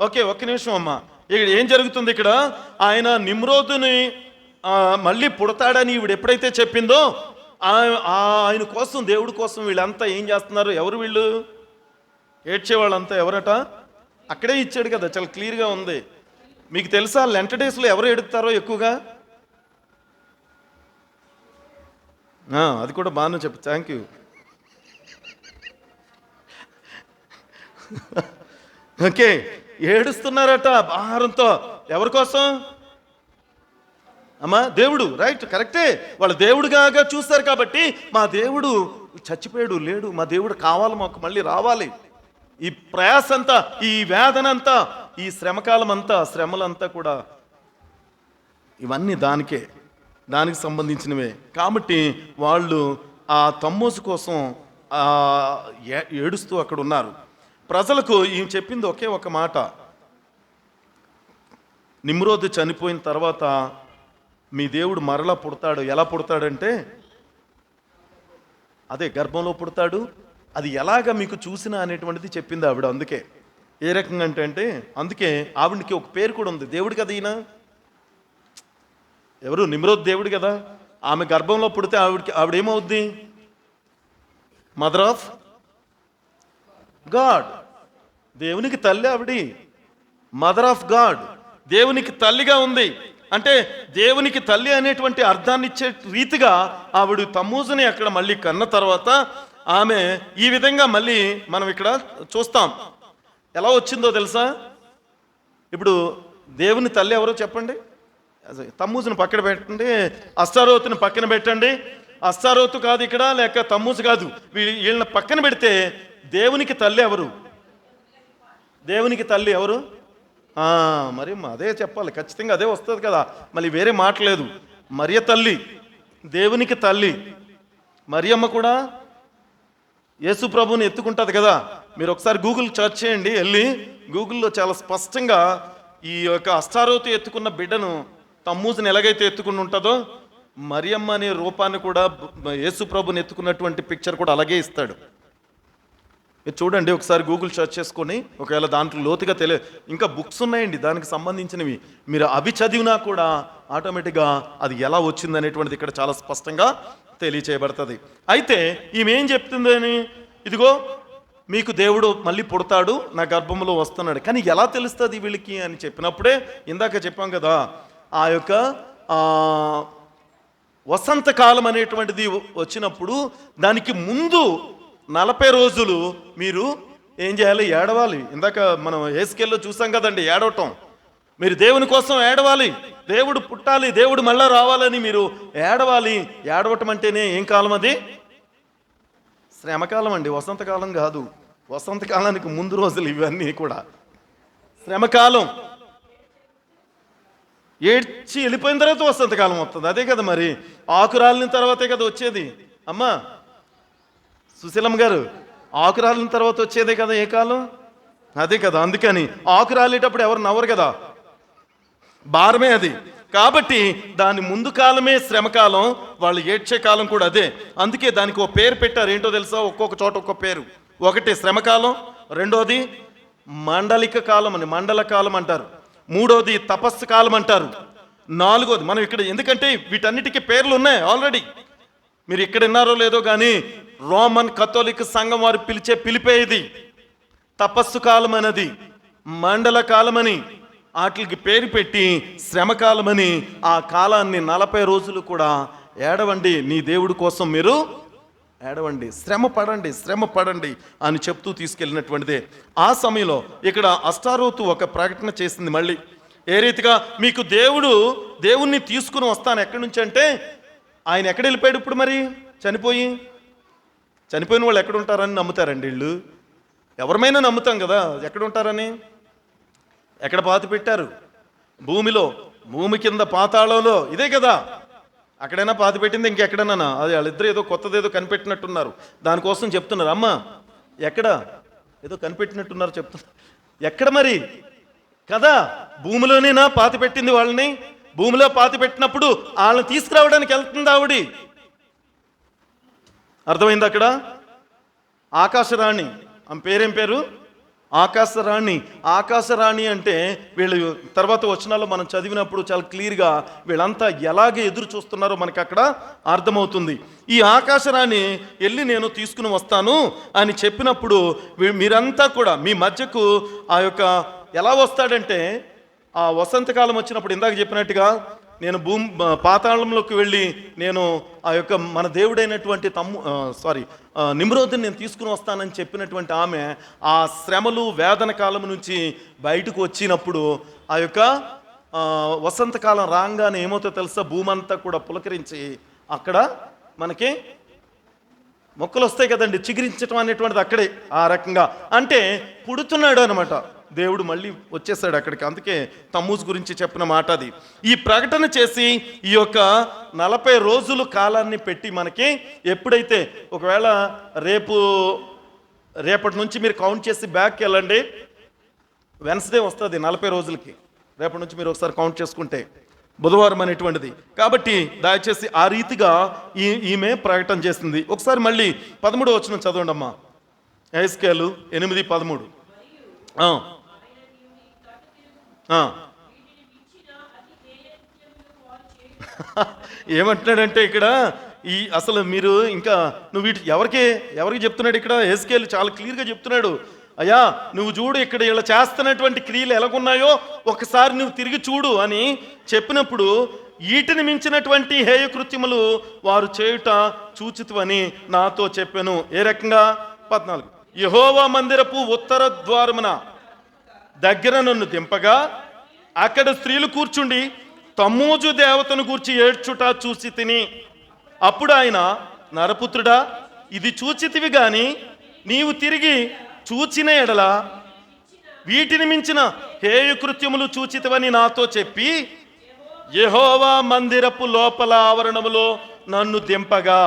Speaker 1: ఓకే, ఒక్క నిమిషం అమ్మా. ఇక్కడ ఏం జరుగుతుంది? ఇక్కడ ఆయన నిమ్రోదుని మళ్ళీ పుడతాడని ఈవిడ ఎప్పుడైతే చెప్పిందో ఆయన కోసం, దేవుడి కోసం వీళ్ళంతా ఏం చేస్తున్నారు? ఎవరు వీళ్ళు? ఏడ్చేవాళ్ళంతా ఎవరట? అక్కడే ఇచ్చాడు కదా, చాలా క్లియర్గా ఉంది. మీకు తెలుసా లెంట డేస్లో ఎవరు ఎడుతారో ఎక్కువగా? అది కూడా బాగానే చెప్పు, థ్యాంక్ యూ. ఓకే, ఏడుస్తున్నారట భారంతో. ఎవరి కోసం అమ్మా? దేవుడు, రైట్, కరెక్టే. వాళ్ళు దేవుడుగా చూస్తారు కాబట్టి మా దేవుడు చచ్చిపోయాడు, లేడు, మా దేవుడు కావాలి, మాకు మళ్ళీ రావాలి. ఈ ప్రయాస అంతా, ఈ వేదన అంతా, ఈ శ్రమకాలం అంతా, శ్రమలంతా కూడా ఇవన్నీ దానికి సంబంధించినవే. కాబట్టి వాళ్ళు ఆ తమ్మూజు కోసం ఏడుస్తూ అక్కడ ఉన్నారు. ప్రజలకు ఈమె చెప్పింది ఒకే ఒక మాట. నిమ్రోదు చనిపోయిన తర్వాత మీ దేవుడు మరలా పుడతాడు. ఎలా పుడతాడంటే అదే గర్భంలో పుడతాడు. అది ఎలాగ మీకు చూసినా అనేటువంటిది చెప్పింది ఆవిడ. అందుకే ఏ రకంగా అంటే అందుకే ఆవిడకి ఒక పేరు కూడా ఉంది. దేవుడు కదా ఈయన. ఎవరు? నిమ్రోద్ దేవుడు కదా. ఆమె గర్భంలో పుడితే ఆవిడేమవుద్ది? మదర్ ఆఫ్ గాడ్, దేవునికి తల్లి ఆవిడ. మదర్ ఆఫ్ గాడ్, దేవునికి తల్లిగా ఉంది. అంటే దేవునికి తల్లి అనేటువంటి అర్థాన్ని ఇచ్చే రీతిగా ఆవిడ తమ్మూజుని అక్కడ మళ్ళీ కన్న తర్వాత ఆమె ఈ విధంగా మళ్ళీ మనం ఇక్కడ చూస్తాం. ఎలా వచ్చిందో తెలుసా? ఇప్పుడు దేవుని తల్లి ఎవరో చెప్పండి. తమ్మూజుని పక్కన పెట్టండి, అష్టారోతుని పక్కన పెట్టండి. అష్టారోతు కాదు ఇక్కడ, లేక తమ్మూజు కాదు, వీళ్ళని పక్కన పెడితే దేవునికి తల్లి ఎవరు? దేవునికి తల్లి ఎవరు? మరి అదే చెప్పాలి, ఖచ్చితంగా అదే వస్తుంది కదా, మళ్ళీ వేరే మాట లేదు. మరియ తల్లి, దేవునికి తల్లి. మరియమ్మ కూడా యేసు ప్రభుని ఎత్తుకుంటుంది కదా. మీరు ఒకసారి గూగుల్ సెర్చ్ చేయండి, వెళ్ళి గూగుల్లో చాలా స్పష్టంగా ఈ యొక్క అష్టారోతు ఎత్తుకున్న బిడ్డను, తమ్మూజుని ఎలాగైతే ఎత్తుకుని ఉంటుందో మరియమ్మ అనే రూపాన్ని కూడా యేసు ప్రభుని ఎత్తుకున్నటువంటి పిక్చర్ కూడా అలాగే ఇస్తాడు. మీరు చూడండి, ఒకసారి గూగుల్ సెర్చ్ చేసుకొని, ఒకవేళ దాంట్లో లోతుగా ఇంకా బుక్స్ ఉన్నాయండి దానికి సంబంధించినవి, మీరు అవి చదివినా కూడా ఆటోమేటిక్గా అది ఎలా వచ్చింది అనేటువంటిది ఇక్కడ చాలా స్పష్టంగా తెలియచేయబడుతుంది. అయితే ఈమె ఏం చెప్తుంది అని, ఇదిగో మీకు దేవుడు మళ్ళీ పుడతాడు, నా గర్భంలో వస్తున్నాడు. కానీ ఎలా తెలుస్తుంది వీళ్ళకి అని చెప్పినప్పుడే ఇందాక చెప్పాం కదా, ఆ యొక్క వసంతకాలం అనేటువంటిది వచ్చినప్పుడు దానికి ముందు 40 రోజులు మీరు ఏం చేయాలి? ఏడవాలి. ఇందాక మనం హెస్కేల్లో చూసాం కదండి, ఏడవటం. మీరు దేవుని కోసం ఏడవాలి, దేవుడు పుట్టాలి, దేవుడు మళ్ళా రావాలని మీరు ఏడవాలి. ఏడవటం అంటేనే ఏం కాలం? అది శ్రమకాలం అండి, వసంతకాలం కాదు. వసంతకాలానికి ముందు రోజులు ఇవన్నీ కూడా శ్రమకాలం. ఏడ్చి వెళ్ళిపోయిన తర్వాత వసంతకాలం వస్తుంది. అదే కదా మరి, ఆకురాలిన తర్వాతే కదా వచ్చేది. అమ్మా సుశీలమ్మ గారు, ఆకురాలిన తర్వాత వచ్చేదే కదా ఏ కాలం? అదే కదా. అందుకని ఆకురాలేటప్పుడు ఎవరు నవ్వరు కదా, భారమే అది. కాబట్టి దాని ముందు కాలమే శ్రమకాలం, వాళ్ళు ఏడ్చే కాలం కూడా అదే. అందుకే దానికి ఒక పేరు పెట్టారు. ఏంటో తెలుసా? ఒక్కొక్క చోట ఒక్కొక్క పేరు. ఒకటి శ్రమకాలం, రెండోది మండలిక కాలం అని మండల కాలం అంటారు, మూడోది తపస్సు కాలం అంటారు, నాలుగోది మనం ఇక్కడ, ఎందుకంటే వీటన్నిటికీ పేర్లు ఉన్నాయి ఆల్రెడీ. మీరు ఇక్కడ విన్నారో లేదో కానీ రోమన్ కథోలిక్ సంఘం వారు పిలిచే పిలిపే ఇది. తపస్సు కాలం అనేది, మండల కాలమని వాటికి పేరు పెట్టి శ్రమకాలమని ఆ కాలాన్ని 40 రోజులు కూడా ఏడవండి, నీ దేవుడి కోసం మీరు ఏడవండి, శ్రమ పడండి అని చెప్తూ తీసుకెళ్ళినటువంటిదే. ఆ సమయంలో ఇక్కడ అష్టారోతు ఒక ప్రకటన చేసింది మళ్ళీ. ఏ రీతిగా మీకు దేవుణ్ణి తీసుకుని వస్తాను. ఎక్కడి నుంచి అంటే ఆయన ఎక్కడ వెళ్ళిపోయాడు ఇప్పుడు? మరి చనిపోయిన వాళ్ళు ఎక్కడ ఉంటారని నమ్ముతారండి వీళ్ళు. ఎవరమైనా నమ్ముతాం కదా ఎక్కడ ఉంటారని. ఎక్కడ పాతి పెట్టారు? భూమిలో, భూమి కింద పాతాళంలో, ఇదే కదా. అక్కడైనా పాతి పెట్టింది, ఇంకెక్కడైనా అది వాళ్ళిద్దరు ఏదో కొత్తదేదో కనిపెట్టినట్టున్నారు, దానికోసం చెప్తున్నారు. అమ్మ ఎక్కడ ఏదో కనిపెట్టినట్టున్నారు చెప్తున్నారు. ఎక్కడ మరి? కదా, భూమిలోనేనా పాతి పెట్టింది వాళ్ళని? భూమిలో పాతి పెట్టినప్పుడు వాళ్ళని తీసుకురావడానికి వెళ్తుంది ఆవిడి. అర్థమైంది అక్కడ? ఆకాశరాణి, ఆమె పేరేం పేరు? ఆకాశరాణి. ఆకాశరాణి అంటే వీళ్ళు తర్వాత వచనాల్లో మనం చదివినప్పుడు చాలా క్లియర్గా వీళ్ళంతా ఎలాగే ఎదురు చూస్తున్నారో మనకి అక్కడ అర్థమవుతుంది. ఈ ఆకాశరాణి వెళ్ళి నేను తీసుకుని వస్తాను అని చెప్పినప్పుడు మీరంతా కూడా మీ మధ్యకు ఆ యొక్క ఎలా వస్తాడంటే, ఆ వసంతకాలం వచ్చినప్పుడు ఇందాక చెప్పినట్టుగా నేను పాతాళంలోకి వెళ్ళి నేను ఆ యొక్క మన దేవుడైనటువంటి నిమ్రోదుని నేను తీసుకుని వస్తానని చెప్పినటువంటి ఆమె ఆ శ్రమలు వేదన కాలం నుంచి బయటకు వచ్చినప్పుడు ఆ యొక్క వసంతకాలం రాగానే ఏమవుతో తెలుసా, భూమి అంతా కూడా పులకరించి అక్కడ మనకి మొక్కలు వస్తాయి కదండి, చిగురించడం అనేటువంటిది అక్కడే. ఆ రకంగా అంటే పుడుతున్నాడు అనమాట దేవుడు, మళ్ళీ వచ్చేసాడు అక్కడికి. అందుకే తమ్మూజు గురించి చెప్పిన మాట అది. ఈ ప్రకటన చేసి ఈ యొక్క 40 రోజులు కాలాన్ని పెట్టి మనకి ఎప్పుడైతే ఒకవేళ రేపటి నుంచి మీరు కౌంట్ చేసి బ్యాక్కి వెళ్ళండి, వెన్స్డే వస్తుంది 40 రోజులకి. రేపటి నుంచి మీరు ఒకసారి కౌంట్ చేసుకుంటే బుధవారం అనేటువంటిది. కాబట్టి దయచేసి ఆ రీతిగా ఈమె ప్రకటన చేసింది. ఒకసారి మళ్ళీ 13వ వచనం చదవండి అమ్మా. యెహెజ్కేలు 8:13. ఏమంటున్నాడంటే ఇక్కడ అసలు మీరు ఇంకా నువ్వు ఎవరికి చెప్తున్నాడు ఇక్కడ? యెహెజ్కేలు చాలా క్లియర్గా చెప్తున్నాడు, అయ్యా నువ్వు చూడు ఇక్కడ ఇలా చేస్తున్నటువంటి క్రియలు ఎలాగున్నాయో ఒకసారి నువ్వు తిరిగి చూడు అని చెప్పినప్పుడు, వీటిని మించినటువంటి హేయకృత్యములు వారు చేయుట చూచితివని నాతో చెప్పాను. ఏ రకంగా? 14. యెహోవా మందిరపు ఉత్తర ద్వారమున దగ్గర నన్ను దింపగా అక్కడ స్త్రీలు కూర్చుండి తమ్మూజు దేవతను గూర్చి ఏడ్చుట చూసి తిని. అప్పుడు ఆయన, నరపుత్రుడా, ఇది చూచితివి గాని నీవు తిరిగి చూచిన ఎడల వీటిని మించిన హేయకృత్యములు చూచితివని నాతో చెప్పి యెహోవా మందిరపు లోపల ఆవరణములో నన్ను దింపగా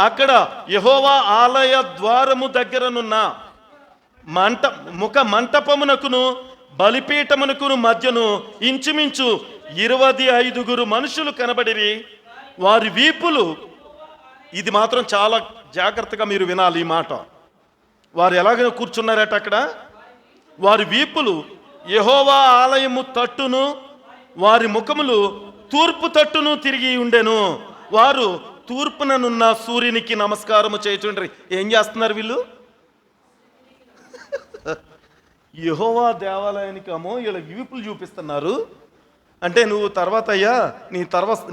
Speaker 1: అక్కడ యెహోవా ఆలయ ద్వారము దగ్గరనున్న ముఖ మంటపమునకును బలిపీఠమునకును మధ్యను ఇంచుమించు 25 మనుషులు కనబడిరి. వారి వీపులు, ఇది మాత్రం చాలా జాగ్రత్తగా మీరు వినాలి ఈ మాట, వారు ఎలాగ కూర్చున్నారట అక్కడ? వారి వీపులు యెహోవా ఆలయము తట్టును, వారి ముఖములు తూర్పు తట్టును తిరిగి ఉండెను. వారు తూర్పుననున్న సూర్యునికి నమస్కారము చేయుచుండ్రి. ఏం చేస్తున్నారు వీళ్ళు? యెహోవా దేవాలయానికి ఏమో వీళ్ళ వీపులు చూపిస్తున్నారు. అంటే నువ్వు తర్వాత అయ్యా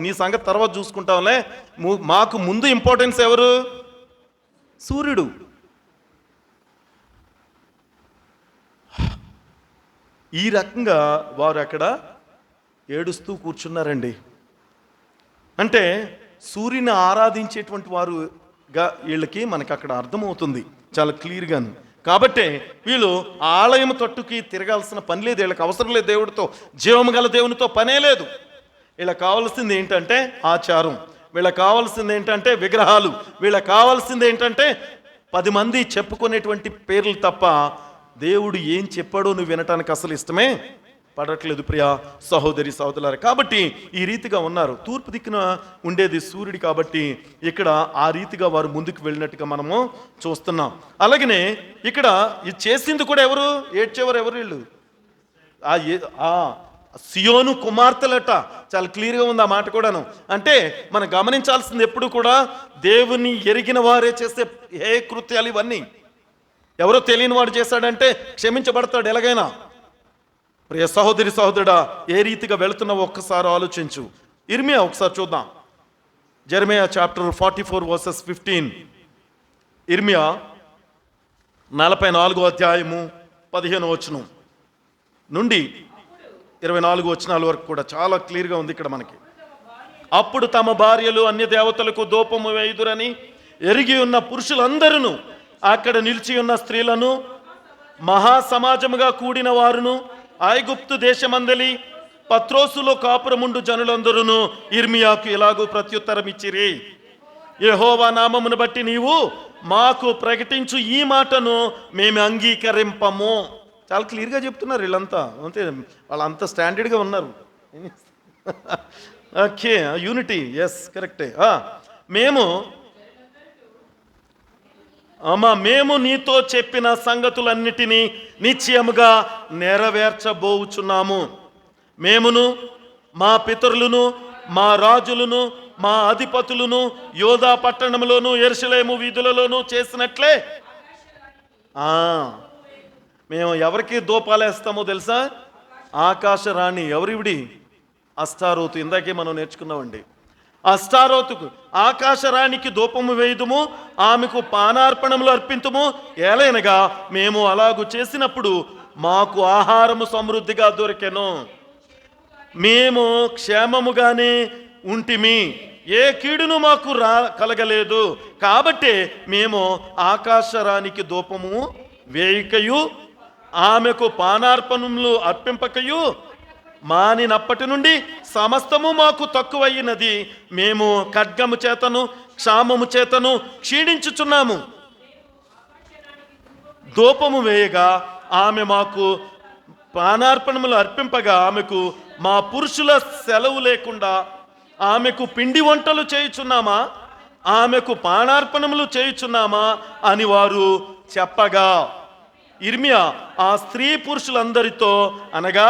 Speaker 1: నీ సంగతి తర్వాత చూసుకుంటావులే, మాకు ముందు ఇంపార్టెన్స్ ఎవరు? సూర్యుడు. ఈ రకంగా వారు అక్కడ ఏడుస్తూ కూర్చున్నారండి. అంటే సూర్యుని ఆరాధించేటువంటి వారుగా వీళ్ళకి మనకి అక్కడ అర్థమవుతుంది చాలా క్లియర్గాను. కాబట్టి వీళ్ళు ఆలయం తట్టుకి తిరగాల్సిన పని లేదు, వీళ్ళకి అవసరం లేదు. దేవుడితో, జీవము గల దేవునితో పనే లేదు. వీళ్ళకి కావాల్సింది ఏంటంటే ఆచారం, వీళ్ళకి కావాల్సింది ఏంటంటే విగ్రహాలు, వీళ్ళకి కావాల్సింది ఏంటంటే 10 మంది చెప్పుకునేటువంటి పేర్లు తప్ప దేవుడు ఏం చెప్పాడో నువ్వు వినటానికి అసలు ఇష్టమే పడట్లేదు ప్రియా సహోదరి సహోదరులారా. కాబట్టి ఈ రీతిగా ఉన్నారు. తూర్పు దిక్కున ఉండేది సూర్యుడు కాబట్టి ఇక్కడ ఆ రీతిగా వారు ముందుకు వెళ్ళినట్టుగా మనము చూస్తున్నాం. అలాగనే ఇక్కడ ఇది చేసింది కూడా ఎవరు? ఏడ్చేవారు ఎవరు? వీళ్ళు సియోను కుమార్తెలట. చాలా క్లియర్గా ఉంది ఆ మాట కూడాను. అంటే మనం గమనించాల్సింది ఎప్పుడు కూడా దేవుని ఎరిగిన వారే చేసే ఏ కృత్యాలు ఇవన్నీ. ఎవరో తెలియని వాడు చేశాడంటే క్షమించబడతాడు ఎలాగైనా. ప్రియ సహోదరి సహోదరుడా, ఏ రీతిగా వెళుతున్నావో ఒక్కసారి ఆలోచించు. ఇర్మియా ఒకసారి చూద్దాం. జెరమియా చాప్టర్ 44 వర్సెస్ 15. ఇర్మియా 44వ అధ్యాయము 15వ వచనం నుండి 24 వచనాల వరకు కూడా చాలా క్లియర్గా ఉంది ఇక్కడ మనకి. అప్పుడు తమ భార్యలు అన్య దేవతలకు ధూపము వేయుదురని ఎరిగి ఉన్న పురుషులందరూ అక్కడ నిలిచి ఉన్న స్త్రీలను మహాసమాజముగా కూడిన వారును ఐగుప్తు దేశమందలి పత్రోసులో కాపురముండు జనులందరూ ఇర్మియాకు ఇలాగూ ప్రత్యుత్తరం ఇచ్చిరి. యెహోవా నామమును బట్టి నీవు మాకు ప్రకటించు ఈ మాటను మేము అంగీకరింపము. చాలా క్లియర్గా చెప్తున్నారు వీళ్ళంతా, అంతే వాళ్ళంతా స్టాండర్డ్గా ఉన్నారు. ఓకే, యూనిటీ, ఎస్ కరెక్టే. మేము నీతో చెప్పిన సంగతులన్నిటినీ నిశ్చయముగా నెరవేర్చబోచున్నాము. మేమును మా పితరులను, మా రాజులను, మా అధిపతులను యోధా పట్టణంలోను యెరూషలేము వీధులలోను చేసినట్లే మేము ఎవరికి దూపాలేస్తామో తెలుసా? ఆకాశరాణి. ఎవరివిడి? అష్టారోతు. ఇందాకే మనం నేర్చుకున్నామండి. అష్టారోతుకు ఆకాశరాణికి ధూపము వేయుదుము, ఆమెకు పానార్పణములు అర్పింతుము. ఏలైనగా మేము అలాగు చేసినప్పుడు మాకు ఆహారము సమృద్ధిగా దొరికెను, మేము క్షేమముగానే ఉంటిమి, ఏ కీడును మాకు కలగలేదు. కాబట్టి మేము ఆకాశరాణికి ధూపము వేయికయు ఆమెకు పానార్పణములు అర్పింపకయు మానినప్పటి నుండి సమస్తము మాకు తక్కువయినది. మేము ఖడ్గము చేతను క్షామము చేతను క్షీణించుచున్నాము. ధూపము వేయగా ఆమె మాకు పానార్పణములు అర్పింపగా ఆమెకు మా పురుషుల సెలవు లేకుండా ఆమెకు పిండి వంటలు చేయుచున్నామా, ఆమెకు పానార్పణములు చేయుచున్నామా అని వారు చెప్పగా ఇర్మియా ఆ స్త్రీ పురుషులందరితో అనగా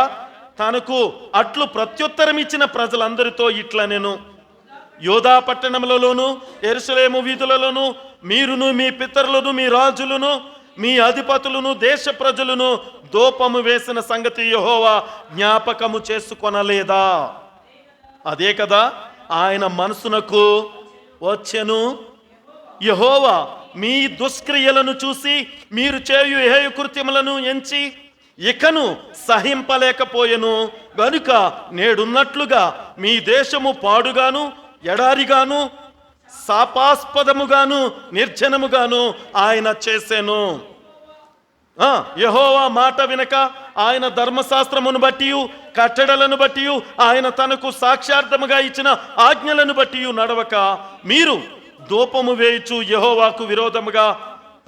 Speaker 1: తనకు అట్లు ప్రత్యుత్తరం ఇచ్చిన ప్రజలందరితో ఇట్లా నేను యోధా పట్టణములలోను యెరూషలేము వీధులలోను మీరును మీ పితరులను మీ రాజులను మీ అధిపతులను దేశ ప్రజలను ధూపము వేసిన సంగతి యెహోవా జ్ఞాపకము చేసుకొనలేదా? అదే కదా ఆయన మనసునకు వచ్చెను. యెహోవా మీ దుష్క్రియలను చూసి మీరు చేయు హేయ కృత్యములను ఎంచి ఇకను సహింపలేకపోయెను గనుక నేడున్నట్లుగా మీ దేశము పాడుగాను ఎడారిగాను శాపాస్పదముగాను నిర్జనముగాను ఆయన చేసెను. యెహోవా మాట వినక ఆయన ధర్మశాస్త్రమును బట్టి కట్టడలను బట్టి ఆయన తనకు సాక్షార్థముగా ఇచ్చిన ఆజ్ఞలను బట్టి నడవక మీరు ధూపము వేయుచు యెహోవాకు విరోధముగా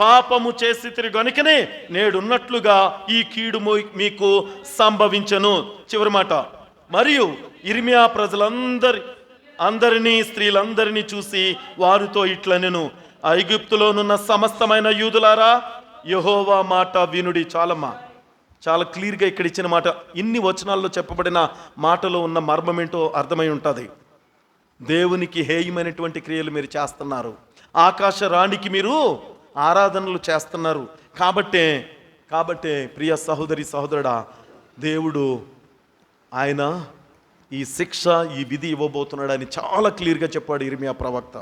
Speaker 1: పాపము చేసి తిరిగనుకనే నేడున్నట్లుగా ఈ కీడు మీకు సంభవించను. చివరి మాట. మరియు ఇర్మియా అందరినీ స్త్రీలందరినీ చూసి వారితో ఇట్లనెను, ఐగుప్తులోనున్న సమస్తమైన యూదులారా యెహోవా మాట వినుడి. చాలా క్లియర్గా ఇక్కడ ఇచ్చిన మాట. ఇన్ని వచనాల్లో చెప్పబడిన మాటలో ఉన్న మర్మం ఏంటో అర్థమై ఉంటుంది. దేవునికి హేయమైనటువంటి క్రియలు మీరు చేస్తున్నారు, ఆకాశ రాణికి మీరు ఆరాధనలు చేస్తున్నారు. కాబట్టే ప్రియ సహోదరుడా, దేవుడు ఆయన ఈ శిక్ష ఈ విధి ఇవ్వబోతున్నాడని చాలా క్లియర్గా చెప్పాడు ఇర్మియా ప్రవక్త.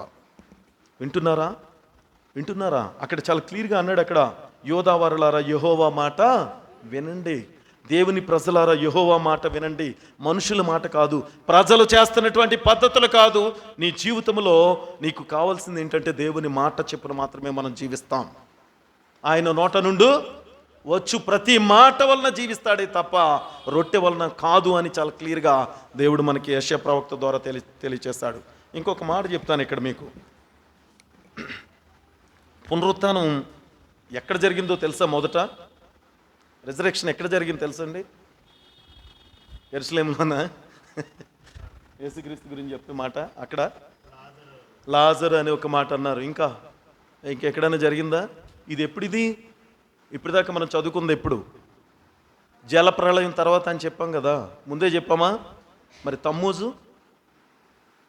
Speaker 1: వింటున్నారా? అక్కడ చాలా క్లియర్గా అన్నాడు. అక్కడ యోధావారులారా యెహోవా మాట వినండి, దేవుని ప్రజలారా యెహోవా మాట వినండి. మనుషుల మాట కాదు, ప్రజలు చేస్తున్నటువంటి పద్ధతులు కాదు. నీ జీవితంలో నీకు కావాల్సింది ఏంటంటే దేవుని మాట చెప్పున మాత్రమే మనం జీవిస్తాం. ఆయన నోట నుండి వచ్చు ప్రతి మాట వలన జీవిస్తాడే తప్ప రొట్టె వలన కాదు అని చాలా క్లియర్గా దేవుడు మనకి యెషయా ప్రవక్త ద్వారా తెలియచేస్తాడు. ఇంకొక మాట చెప్తాను ఇక్కడ మీకు. పునరుత్థానం ఎక్కడ జరిగిందో తెలుసా? మొదట రిజరెక్షన్ ఎక్కడ జరిగింది తెలుసండి? యెరూషలేములోనా? యేసుక్రీస్తు గురించి చెప్పే మాట అక్కడ లాజరు అనే ఒక మాట అన్నారు. ఇంకెక్కడైనా జరిగిందా? ఇది ఎప్పుడిది? ఇప్పటిదాకా మనం చదువుకుంది ఎప్పుడు? జలప్రళయం తర్వాత అని చెప్పాం కదా, ముందే చెప్పామా? మరి తమ్మూజు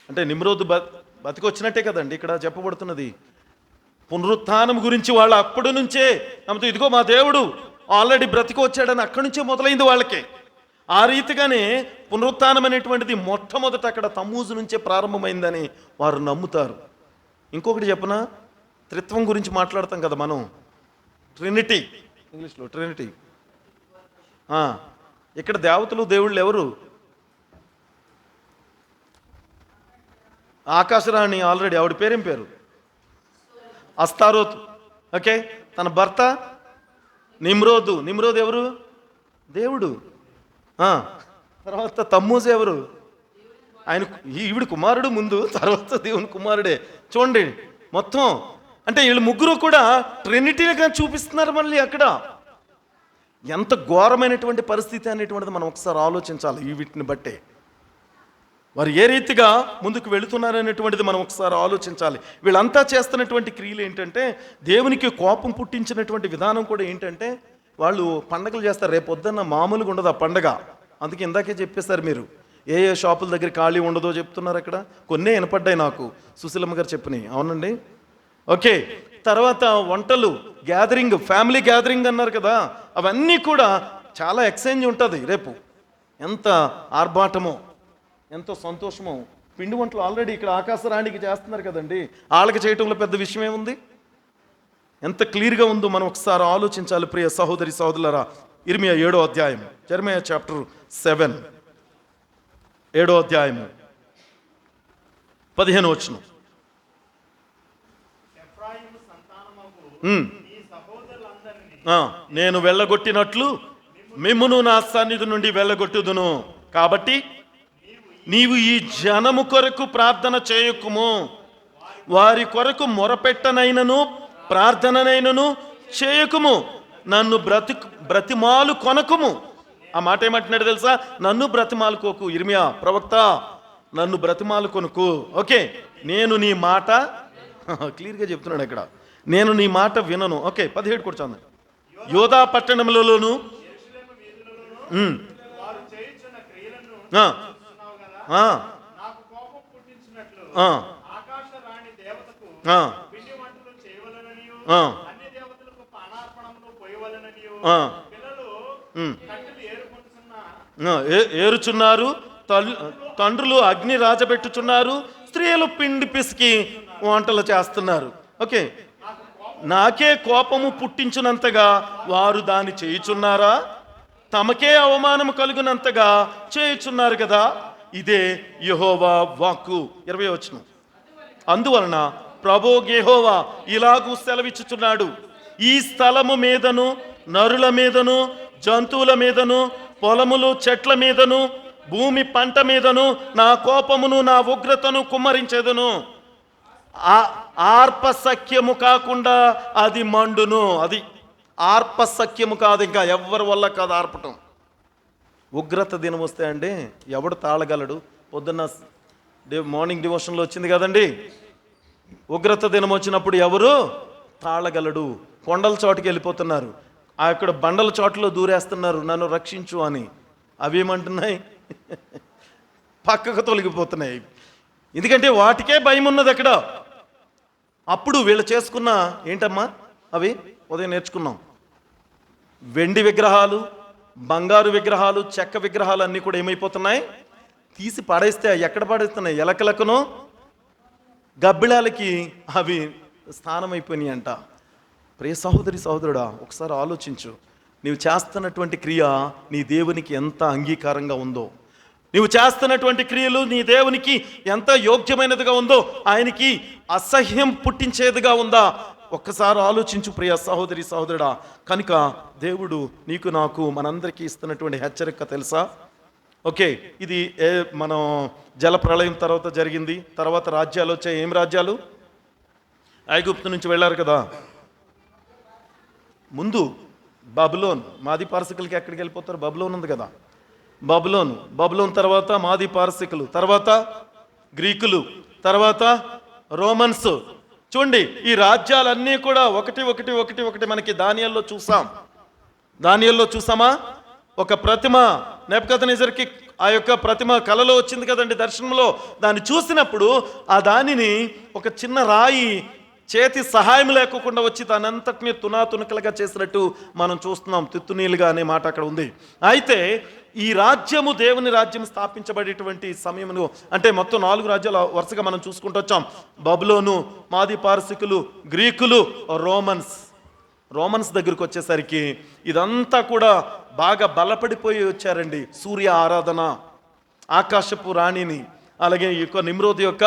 Speaker 1: అంటే నిమ్రోదు బతికొచ్చినట్టే కదండి ఇక్కడ చెప్పబడుతున్నది. పునరుత్థానం గురించి వాళ్ళు అప్పటి నుంచే నమ్మతో ఇదిగో మా దేవుడు ఆల్రెడీ బ్రతికి వచ్చాడని అక్కడి నుంచే మొదలైంది వాళ్ళకి. ఆ రీతిగానే పునరుత్థానం అనేటువంటిది మొట్టమొదట అక్కడ తమ్మూజు నుంచే ప్రారంభమైందని వారు నమ్ముతారు. ఇంకొకటి చెప్పనా, త్రిత్వం గురించి మాట్లాడతాం కదా మనం, ట్రినిటీ, ఇంగ్లీష్లో ట్రినిటీ. ఇక్కడ దేవతలు దేవుళ్ళు ఎవరు? ఆకాశరాణి ఆల్రెడీ ఆవిడ పేరేం పేరు? అస్తారోత్. ఓకే, తన భర్త నిమ్రోదు ఎవరు? దేవుడు. తర్వాత తమ్మూజు ఎవరు? ఆయన ఈవిడ కుమారుడు ముందు, తర్వాత దేవుని కుమారుడే. చూడండి మొత్తం అంటే వీళ్ళు ముగ్గురు కూడా ట్రినిటీగా చూపిస్తున్నారు. మళ్ళీ అక్కడ ఎంత ఘోరమైనటువంటి పరిస్థితి అనేటువంటిది మనం ఒకసారి ఆలోచించాలి. ఈ వీటిని బట్టే వారు ఏ రీతిగా ముందుకు వెళుతున్నారనేటువంటిది మనం ఒకసారి ఆలోచించాలి. వీళ్ళంతా చేస్తున్నటువంటి క్రియలు ఏంటంటే దేవునికి కోపం పుట్టించినటువంటి విధానం కూడా ఏంటంటే వాళ్ళు పండగలు చేస్తారు. రేపు పొద్దున్న మామూలుగా ఉండదు ఆ పండగ. అందుకే ఇందాకే చెప్పేశారు మీరు ఏ ఏ షాపుల దగ్గర ఖాళీ ఉండదో చెప్తున్నారు. అక్కడ కొన్నే వినపడ్డాయి నాకు, సుశీలమ్మ గారు చెప్పినాయి. అవునండి, ఓకే. తర్వాత వంటలు, గ్యాదరింగ్, ఫ్యామిలీ గ్యాదరింగ్ అన్నారు కదా, అవన్నీ కూడా చాలా ఎక్స్చేంజ్ ఉంటుంది రేపు. ఎంత ఆర్భాటమో, ఎంతో సంతోషమో. పిండి వంటలు ఆల్రెడీ ఇక్కడ ఆకాశరాణికి చేస్తున్నారు కదండి, వాళ్ళకి చేయటంలో పెద్ద విషయం ఏముంది? ఎంత క్లియర్గా ఉందో మనం ఒకసారి ఆలోచించాలి ప్రియ సహోదరి సహోదరులారా. ఇర్మియా 7వ అధ్యాయం, జెరమియా చాప్టర్ 7 7వ అధ్యాయము 15వ వచనం. నేను వెళ్ళగొట్టినట్లు మిమ్మును నా సన్నిధి నుండి వెళ్ళగొట్టుదును. కాబట్టి నీవు ఈ జనము కొరకు ప్రార్థన చేయకుము, వారి కొరకు మొరపెట్టనైనను ప్రార్థననైనను చేయకుము, నన్ను బ్రతిమాలు కొనకుము. ఆ మాట ఏమంటున్నాడు తెలుసా? నన్ను బ్రతిమాలుకోకు. ఇర్మియా ప్రవక్త, నన్ను బ్రతిమాలు కొనుకు. ఓకే, నేను నీ మాట క్లియర్గా చెప్తున్నాడు ఇక్కడ, నేను నీ మాట వినను. ఓకే, 17 కూడా చదువు. యోధా పట్టణములలోను ఏరుచున్నారు, తండ్రులు అగ్ని రాజబెట్టుచున్నారు, స్త్రీలు పిండి పిసికి వంటలు చేస్తున్నారు. ఓకే, నాకే కోపము పుట్టించినంతగా వారు దాన్ని చేయుచున్నారా? తమకే అవమానము కలుగునంతగా చేయుచున్నారు కదా. ఇదే యెహోవా వాక్కు. 20వ వచనం. అందువలన ప్రభువు యెహోవా ఇలాగూ సెలవిచ్చుచున్నాడు, ఈ స్థలము మీదను, నరుల మీదను, జంతువుల మీదను, పొలములు చెట్ల మీదను, భూమి పంట మీదను నా కోపమును నా ఉగ్రతను కుమ్మరించేదను. ఆర్పసఖ్యము కాకుండా అది మండును. అది ఆర్పసఖ్యము కాదు, ఇంకా ఎవరి వల్ల కాదు ఆర్పటం. ఉగ్రత దినం వస్తే అండి ఎవడు తాళగలడు? పొద్దున్న మార్నింగ్ డివోషన్లో వచ్చింది కదండి, ఉగ్రత దినం వచ్చినప్పుడు ఎవరు తాళగలడు? కొండల చోటుకి వెళ్ళిపోతున్నారు, అక్కడ బండల చోటులో దూరేస్తున్నారు, నన్ను రక్షించు అని. అవేమంటున్నాయి? పక్కకు తొలగిపోతున్నాయి. ఎందుకంటే వాటికే భయం ఉన్నది అక్కడ. అప్పుడు వీళ్ళు చేసుకున్న ఏంటమ్మా అవి ఉదయం నేర్చుకున్నాం, వెండి విగ్రహాలు, బంగారు విగ్రహాలు, చెక్క విగ్రహాలు అన్నీ కూడా ఏమైపోతున్నాయి? తీసి పడేస్తే ఎక్కడ పడేస్తున్నాయి? ఎలకలకును గబ్బిళాలకి అవి స్థానం అయిపోయినాయి అంట. ప్రియ సహోదరి సహోదరుడా, ఒకసారి ఆలోచించు. నీవు చేస్తున్నటువంటి క్రియ నీ దేవునికి ఎంత అంగీకారంగా ఉందో, నీవు చేస్తున్నటువంటి క్రియలు నీ దేవునికి ఎంత యోగ్యమైనదిగా ఉందో, ఆయనకి అసహ్యం పుట్టించేదిగా ఉందా? ఒక్కసారి ఆలోచించు ప్రియ సహోదరి సహోదరుడా. కనుక దేవుడు నీకు నాకు మనందరికీ ఇస్తున్నటువంటి హెచ్చరిక తెలుసా? ఓకే, ఇది మనం జల ప్రళయం తర్వాత జరిగింది. తర్వాత రాజ్యాలు వచ్చాయి. ఏం రాజ్యాలు? ఐగుప్తు నుంచి వెళ్ళారు కదా. ముందు బబులోన్, మాది పారసికులకి ఎక్కడికి వెళ్ళిపోతారు? బబులోన్ ఉంది కదా, బబులోన్ తర్వాత మాది పారసికులు, తర్వాత గ్రీకులు, తర్వాత రోమన్స్. చూడండి, ఈ రాజ్యాలన్నీ కూడా ఒకటి ఒకటి ఒకటి ఒకటి మనకి దానియేలులో చూసామా? ఒక ప్రతిమ నెబుకద్నెజర్కి ఆ యొక్క ప్రతిమ కలలో వచ్చింది కదండి, దర్శనంలో. దాన్ని చూసినప్పుడు ఆ దానిని ఒక చిన్న రాయి చేతి సహాయం లేకుండా వచ్చి దానంతటిని తునాతునకలుగా చేసినట్టు మనం చూస్తున్నాం. తిత్తునీలుగా అనే మాట అక్కడ ఉంది. అయితే ఈ రాజ్యము, దేవుని రాజ్యం స్థాపించబడేటువంటి సమయంలో, అంటే మొత్తం 4 రాజ్యాలు వరుసగా మనం చూసుకుంటూ వచ్చాం. బబులోను, మాది పారసికులు, గ్రీకులు, రోమన్స్ దగ్గరికి వచ్చేసరికి ఇదంతా కూడా బాగా బలపడిపోయి వచ్చారండి. సూర్య ఆరాధన, ఆకాశపు రాణిని, అలాగే ఈ యొక్క నిమ్రోద్ యొక్క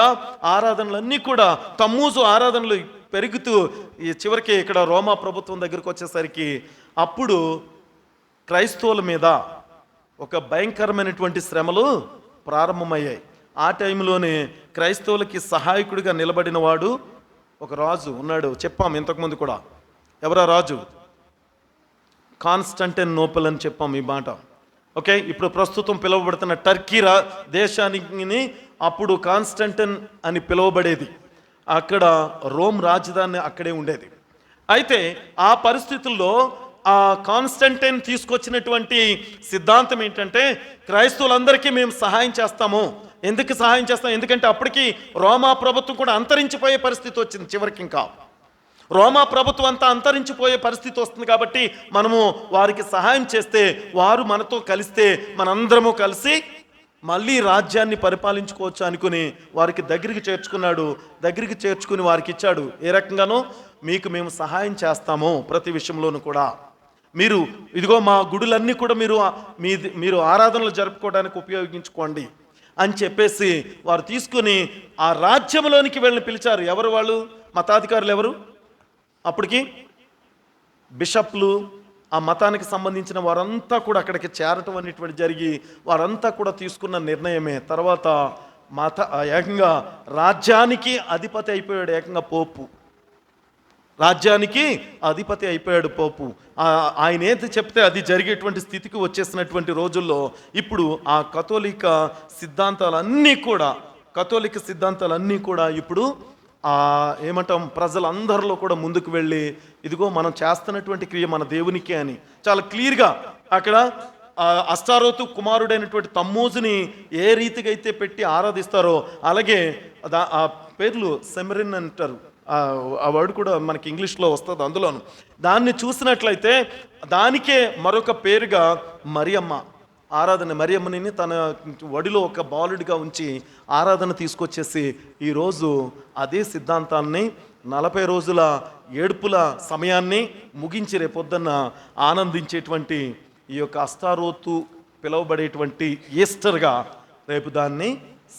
Speaker 1: ఆరాధనలన్నీ కూడా, తమ్మూజు ఆరాధనలు పెరుగుతూ చివరికి ఇక్కడ రోమా ప్రభుత్వం దగ్గరికి వచ్చేసరికి అప్పుడు క్రైస్తవుల మీద ఒక భయంకరమైనటువంటి శ్రమలు ప్రారంభమయ్యాయి. ఆ టైంలోనే క్రైస్తవులకి సహాయకుడిగా నిలబడిన వాడు ఒక రాజు ఉన్నాడు. చెప్పాం ఇంతకుముందు కూడా. ఎవరా రాజు? కాన్స్టంటినోపుల్ అని చెప్పాం ఈ మాట. ఓకే, ఇప్పుడు ప్రస్తుతం పిలువబడుతున్న టర్కీ దేశానికి అప్పుడు కాన్స్టంటిన్ అని పిలువబడేది. అక్కడ రోమ్ రాజధాని అక్కడే ఉండేది. అయితే ఆ పరిస్థితుల్లో ఆ కాన్స్టంటైన్ తీసుకొచ్చినటువంటి సిద్ధాంతం ఏంటంటే, క్రైస్తవులందరికీ మేము సహాయం చేస్తాము. ఎందుకు సహాయం చేస్తాం? ఎందుకంటే అప్పటికి రోమా ప్రభుత్వం కూడా అంతరించిపోయే పరిస్థితి వచ్చింది. చివరికి ఇంకా రోమా ప్రభుత్వం అంతా అంతరించిపోయే పరిస్థితి వస్తుంది. కాబట్టి మనము వారికి సహాయం చేస్తే, వారు మనతో కలిస్తే, మనందరము కలిసి మళ్ళీ రాజ్యాన్ని పరిపాలించుకోవచ్చు అనుకుని వారికి దగ్గరికి చేర్చుకున్నాడు. దగ్గరికి చేర్చుకుని వారికి ఇచ్చాడు. ఏ రకంగానో, మీకు మేము సహాయం చేస్తాము ప్రతి విషయంలోనూ కూడా. మీరు ఇదిగో మా గుడులన్నీ కూడా మీరు ఆరాధనలు జరుపుకోవడానికి ఉపయోగించుకోండి అని చెప్పేసి వారు తీసుకుని ఆ రాజ్యంలోనికి వెళ్ళి పిలిచారు. ఎవరు వాళ్ళు? మతాధికారులు ఎవరు? అప్పటికి బిషప్లు, ఆ మతానికి సంబంధించిన వారంతా కూడా అక్కడికి చేరటం అనేటువంటి జరిగి వారంతా కూడా తీసుకున్న నిర్ణయమే. తర్వాత ఏకంగా రాజ్యానికి అధిపతి అయిపోయాడు. ఏకంగా పోపు రాజ్యానికి అధిపతి అయిపోయాడు పోపు. ఆయన ఏది చెప్తే అది జరిగేటువంటి స్థితికి వచ్చేసినటువంటి రోజుల్లో ఇప్పుడు ఆ కథోలిక సిద్ధాంతాలన్నీ కూడా ఇప్పుడు ఏమంటాం, ప్రజలందరిలో కూడా ముందుకు వెళ్ళి, ఇదిగో మనం చేస్తున్నటువంటి క్రియ మన దేవునికి అని చాలా క్లియర్గా అక్కడ అష్టారోతు కుమారుడైనటువంటి తమ్మూజుని ఏ రీతిగా అయితే పెట్టి ఆరాధిస్తారో, అలాగే ఆ పేర్లు సెమరిన్ అంటారు. ఆ వర్డ్ కూడా మనకి ఇంగ్లీష్లో వస్తుంది. అందులోను దాన్ని చూసినట్లయితే దానికే మరొక పేరుగా మరియమ్మ ఆరాధన. మరియమ్మని తన వడిలో ఒక బాలుడిగా ఉంచి ఆరాధన తీసుకొచ్చేసి ఈరోజు అదే సిద్ధాంతాన్ని 40 రోజుల ఏడుపుల సమయాన్ని ముగించి రేపొద్దున్న ఆనందించేటువంటి ఈ యొక్క అష్టారోతు పిలువబడేటువంటి ఈస్టర్గా రేపు దాన్ని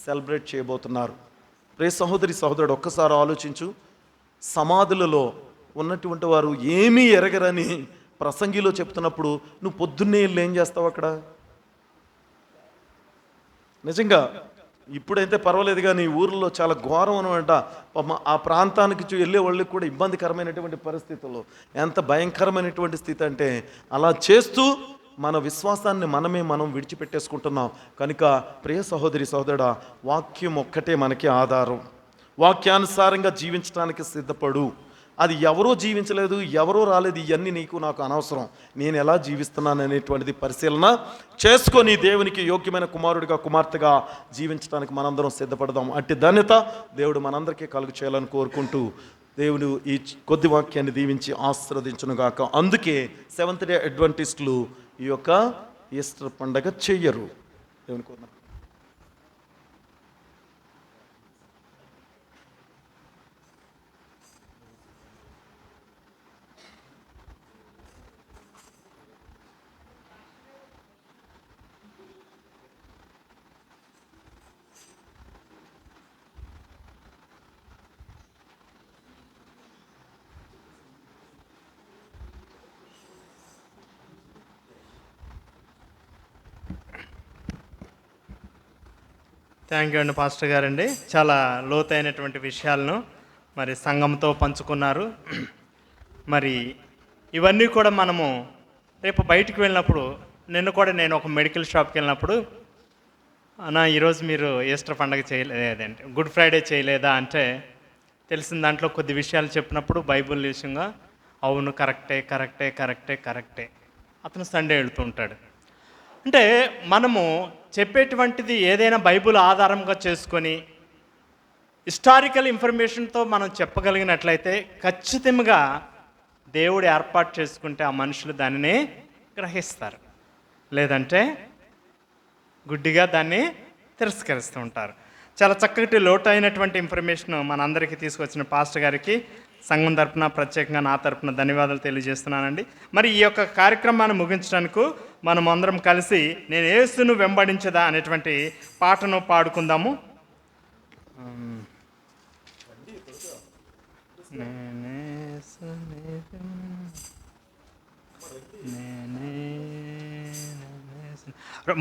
Speaker 1: సెలబ్రేట్ చేయబోతున్నారు. రే సహోదరి సహోదరుడు, ఒక్కసారి ఆలోచించు. సమాధులలో ఉన్నటువంటి వారు ఏమీ ఎరగరని ప్రసంగిలో చెప్తున్నప్పుడు నువ్వు పొద్దున్నే వెళ్ళి ఏం చేస్తావు అక్కడ? నిజంగా ఇప్పుడైతే పర్వాలేదు, కానీ ఊర్లో చాలా ఘోరం అనమాట. ఆ ప్రాంతానికి వెళ్ళే వాళ్ళకి కూడా ఇబ్బందికరమైనటువంటి పరిస్థితుల్లో, ఎంత భయంకరమైనటువంటి స్థితి అంటే, అలా చేస్తూ మన విశ్వాసాన్ని మనం విడిచిపెట్టేసుకుంటున్నాం. కనుక ప్రియ సహోదరి సహోదరుడా, వాక్యం ఒక్కటే మనకి ఆధారం. వాక్యానుసారంగా జీవించడానికి సిద్ధపడు. అది ఎవరో జీవించలేదు, ఎవరో రాలేదు, ఇవన్నీ నీకు నాకు అనవసరం. నేను ఎలా జీవిస్తున్నాను అనేటువంటిది పరిశీలన చేసుకొని దేవునికి యోగ్యమైన కుమారుడిగా కుమార్తెగా జీవించడానికి మనందరం సిద్ధపడదాం. అట్టి ధన్యత దేవుడు మనందరికీ కలుగు చేయాలని కోరుకుంటూ, దేవుడు ఈ కొద్ది వాక్యాన్ని దీవించి ఆశీర్వదించునుగాక. అందుకే సెవెంత్ డే అడ్వెంటిస్టులు ఈ యొక్క ఈస్టర్ పండగ చెయ్యరు. దేవుని కోరుకుంటున్నాను.
Speaker 2: థ్యాంక్ యూ అండి పాస్టర్ గారండి. చాలా లోతైనటువంటి విషయాలను మరి సంఘంతో పంచుకున్నారు. మరి ఇవన్నీ కూడా మనము రేపు బయటికి వెళ్ళినప్పుడు, నిన్న కూడా నేను ఒక మెడికల్ షాప్కి వెళ్ళినప్పుడు, అన్నా ఈరోజు మీరు ఈస్టర్ పండగ చేయలేదంటే, గుడ్ ఫ్రైడే చేయలేదా అంటే, తెలిసిన దాంట్లో కొద్ది విషయాలు చెప్పినప్పుడు బైబుల్ విషయంగా అవును కరెక్టే అతను సండే వెళుతూ ఉంటాడు. అంటే మనము చెప్పేటువంటిది ఏదైనా బైబుల్ ఆధారంగా చేసుకొని హిస్టారికల్ ఇన్ఫర్మేషన్తో మనం చెప్పగలిగినట్లయితే ఖచ్చితంగా దేవుడు ఏర్పాటు చేసుకుంటే ఆ మనుషులు దానిని గ్రహిస్తారు. లేదంటే గుడ్డిగా దాన్ని తిరస్కరిస్తూ ఉంటారు. చాలా చక్కటి లోటైనటువంటి ఇన్ఫర్మేషన్ మనందరికీ తీసుకొచ్చిన పాస్టర్ గారికి సంఘం తరపున, ప్రత్యేకంగా నా తరపున ధన్యవాదాలు తెలియజేస్తున్నానండి. మరి ఈ యొక్క కార్యక్రమాన్ని ముగించడానికి మనం అందరం కలిసి నేను యేసును వెంబడించదా అనేటువంటి పాటను పాడుకుందాము.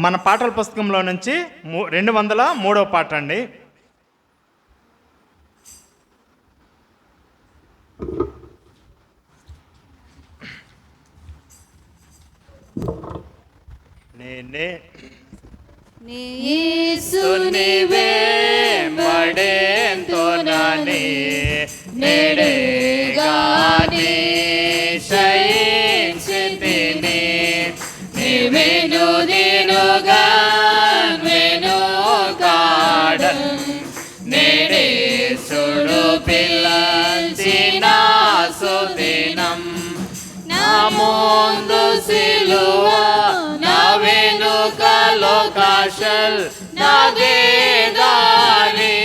Speaker 2: మన పాటల పుస్తకంలో నుంచి 203వ పాట అండి. నేనే
Speaker 3: యేసుని వెంబడెంతునని నెడగాని శయించితిని వెనుదినుగా వెనుకాడన్ నెడేసుడు పిల్లంచిన సుదినం నా ముందు సిలువ నా వెనుక లోకాశల్ నాదే దారి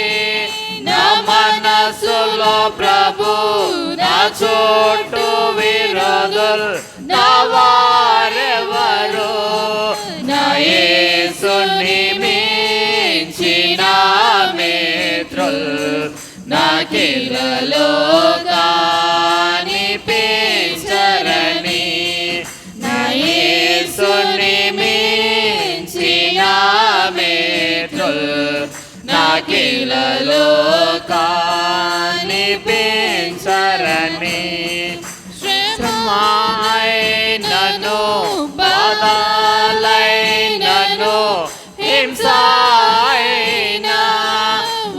Speaker 3: నా మనసులో ప్రభు నా చుట్టూ విరోధులు నా వారెవరు నా యేసుని మించిన మిత్రులు నాకిలలో కనిపించరని నా యేసుని మించిన మిత్రులు నాకిలలో కనిపించరని శ్రమైనను బాధలైనను హింసైనా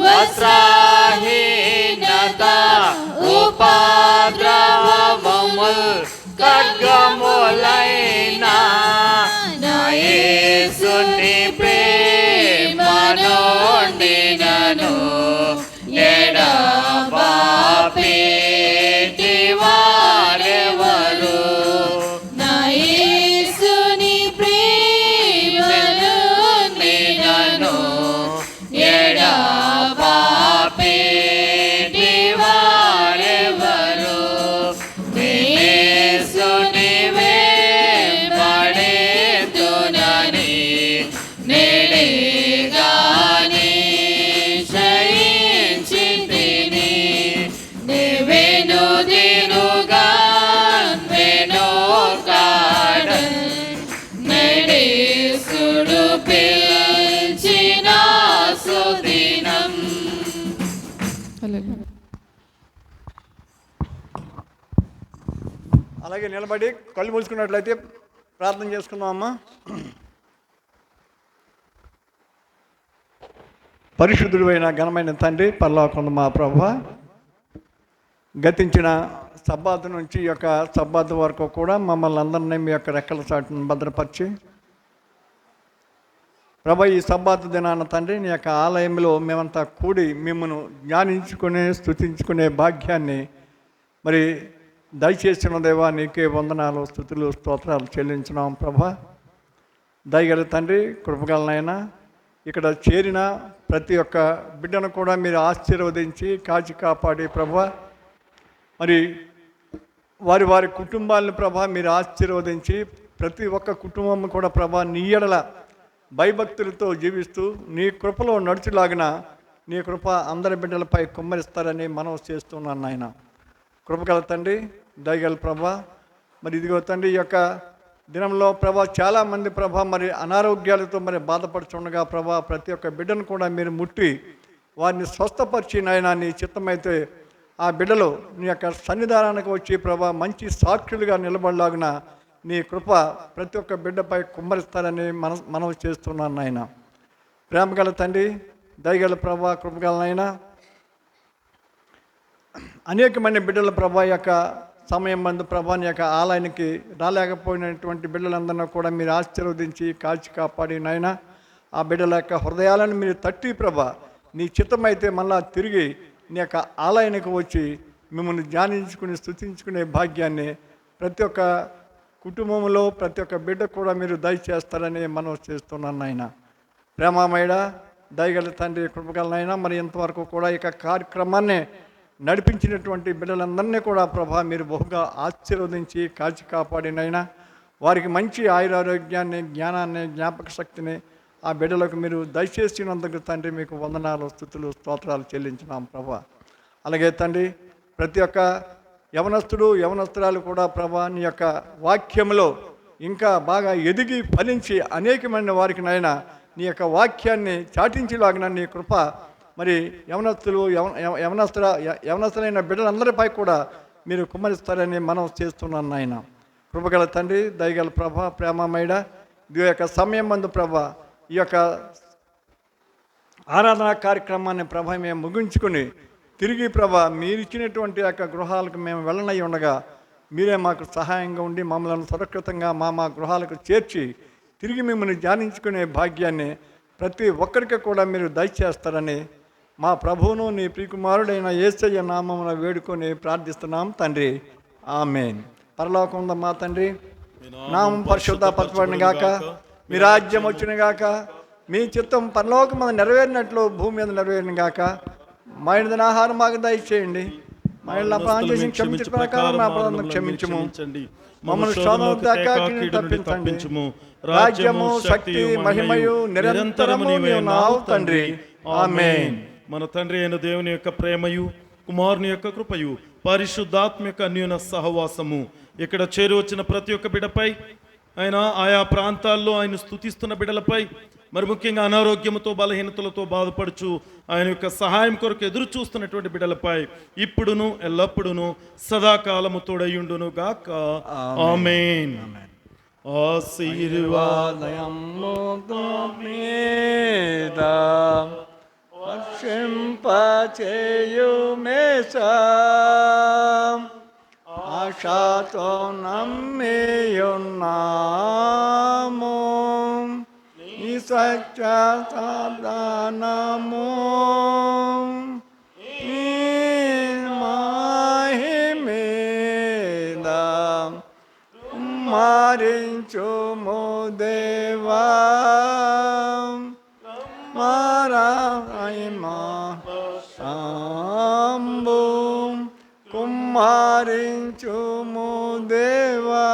Speaker 3: వస్త్రహీనత ఉపద్రవముల్ ఖడ్గములైనా నా యేసుని ప్రేమ నుండి నన్ను ఎడబాపేటి వారెవరు నా యేసుని ప్రేమ నుండి నన్ను ఎడబాపేటి వారెవరు యేసుని వెంబడెంతునని నెడగాని శయించితిని వెనుదినుగా వెనుకాడన్ నెడేసుడు పిల్చిన సుదినం.
Speaker 4: అలాగే నిలబడి కళ్ళు మూసుకున్నట్లయితే ప్రార్థన చేసుకుందాం అమ్మా. పరిశుద్ధుడైన ఘనమైన తండ్రి పరలోకమున్న మా ప్రభువా, గతించిన సబ్బాతు నుంచి ఈ యొక్క సబ్బాతు వరకు కూడా మమ్మల్ని అందరినీ మీ యొక్క రెక్కల చాటును భద్రపరిచి ప్రభా, ఈ సబ్బాతు దినాన తండ్రి నీ యొక్క ఆలయంలో మేమంతా కూడి మిమ్మల్ని ధ్యానించుకునే స్తుతించుకునే భాగ్యాన్ని మరి దయచేసిన దేవా నీకే వందనాలు స్తుతులు స్తోత్రాలు చెల్లించున్నాం ప్రభా. దయగల తండ్రి కృపగలనైనా ఇక్కడ చేరిన ప్రతి ఒక్క బిడ్డను కూడా మీరు ఆశీర్వదించి కాచి కాపాడి ప్రభా, మరి వారి వారి కుటుంబాలను ప్రభా మీరు ఆశీర్వదించి ప్రతి ఒక్క కుటుంబం కూడా ప్రభా నీ ఎడల భయభక్తులతో జీవిస్తూ నీ కృపలో నడుచులాగిన నీ కృప అందరి బిడ్డలపై కుమ్మరిస్తారని మనం చేస్తున్నాను నాయన. కృపగల తండ్రి దయగల ప్రభా, మరి ఇదిగో తండ్రి ఈ యొక్క దినంలో ప్రభా చాలామంది ప్రభా మరి అనారోగ్యాలతో మరి బాధపడుతుండగా ప్రభా ప్రతి ఒక్క బిడ్డను కూడా మీరు ముట్టి వారిని స్వస్థపరిచి నాయన నీ చిత్తమైతే ఆ బిడ్డలు నీ యొక్క సన్నిధానానికి వచ్చి ప్రభా మంచి సాక్షులుగా నిలబడలాగిన నీ కృప ప్రతి ఒక్క బిడ్డపై కుమ్మరిస్తారని మనం చేస్తున్నాను నాయన. ప్రేమగల తండ్రి దయగల ప్రభా కృపగలనైనా అనేకమైన బిడ్డల ప్రభా యొక్క సమయం మందు ప్రభాని యొక్క ఆలయానికి రాలేకపోయినటువంటి బిడ్డలందరినీ కూడా మీరు ఆశీర్వదించి కాల్చి కాపాడి నాయన ఆ బిడ్డల యొక్క హృదయాలను మీరు తట్టి ప్రభా నీ చిత్తమైతే మళ్ళా తిరిగి నీ యొక్క ఆలయానికి వచ్చి మిమ్మల్ని ధ్యానించుకుని స్తుతించుకునే భాగ్యాన్ని ప్రతి ఒక్క కుటుంబంలో ప్రతి ఒక్క బిడ్డ కూడా మీరు దయచేస్తారని మనం చేస్తున్నాను నాయన. ప్రేమమయుడ దయగల తండ్రి కృపగలనైనా మరి ఇంతవరకు కూడా ఇక కార్యక్రమాన్ని నడిపించినటువంటి బిడ్డలందరినీ కూడా ప్రభా మీరు బహుగా ఆశీర్వదించి కాచి కాపాడినైనా వారికి మంచి ఆయురారోగ్యాన్ని జ్ఞానాన్ని జ్ఞాపక శక్తిని ఆ బిడ్డలకు మీరు దయచేసినందుకు తండ్రి మీకు వందనాలు స్తుతులు స్తోత్రాలు చెల్లించినాం ప్రభా. అలాగే తండ్రి ప్రతి ఒక్క యవనస్తుడు యవనస్తురాలు కూడా ప్రభా నీ యొక్క వాక్యంలో ఇంకా బాగా ఎదిగి ఫలించి అనేకమైన వారికి నాయన నీ యొక్క వాక్యాన్ని చాటించేలాగిన నీ కృప మరి యవనస్తులైన బిడ్డలందరిపై కూడా మీరు కుమ్మరిస్తారని మనం చేస్తున్నాను నాయన. కృపగల తండ్రి దయగల ప్రభ ప్రేమమయుడ ఈ యొక్క సమయం మందు ప్రభా ఈ యొక్క ఆరాధనా కార్యక్రమాన్ని ప్రభా మేము ముగించుకుని తిరిగి ప్రభా మీరు ఇచ్చినటువంటి యొక్క గృహాలకు మేము వెళ్ళనై ఉండగా మీరే మాకు సహాయంగా ఉండి మమ్మల్ని సురక్షితంగా మా గృహాలకు చేర్చి తిరిగి మిమ్మల్ని ధ్యానించుకునే భాగ్యాన్ని ప్రతి ఒక్కరికి కూడా మీరు దయచేస్తారని మా ప్రభువును నీ ప్రియకుమారుడైన యేసయ్య నామమున వేడుకొని ప్రార్థిస్తున్నాం తండ్రి. ఆమేన్. పరలోకముంద మా తండ్రి, నామం పరిశుద్ధపరచబడిన గాక, మీ రాజ్యం వచ్చిన గాక, మీ చిత్తం పరలోకమున నెరవేరినట్లు భూమి మీద నెరవేరిన గాక. మా ఇంటి ఆహారం మాకు దయచేయండి, మా ఇళ్ళ అపరాధం చేసి క్షమించే ప్రకారం మా అపరాధం క్షమించుము, మమ్మల్ని శోధనకు తప్పించము. రాజ్యము, శక్తి, మహిమయు నిరంతరము నీవు నావు తండ్రి. ఆమేన్.
Speaker 1: మన తండ్రి అయిన దేవుని యొక్క ప్రేమయు, కుమారుని యొక్క కృపయు, పరిశుద్ధాత్మ యొక్క అన్యోన్య సహవాసము ఇక్కడ చేరి వచ్చిన ప్రతి ఒక్క బిడ్డపై, ఆయన ఆయా ప్రాంతాల్లో ఆయన స్తుతిస్తున్న బిడ్డలపై, మరి ముఖ్యంగా అనారోగ్యముతో బలహీనతలతో బాధపడుచు ఆయన యొక్క సహాయం కొరకు ఎదురు చూస్తున్నటువంటి బిడ్డలపై ఇప్పుడును ఎల్లప్పుడును సదాకాలము తోడయుండును గాక. ఆమేన్.
Speaker 4: ఆశీర్వాదము మీద వర్షింపచేయుమేశా, ఆశతో నమ్మియున్నాము నీ సత్య సాధనము. నీ మహిమేద కుమ్మరించుము దేవా, మారాయమా సాంబు కుమ్మరించుము దేవా.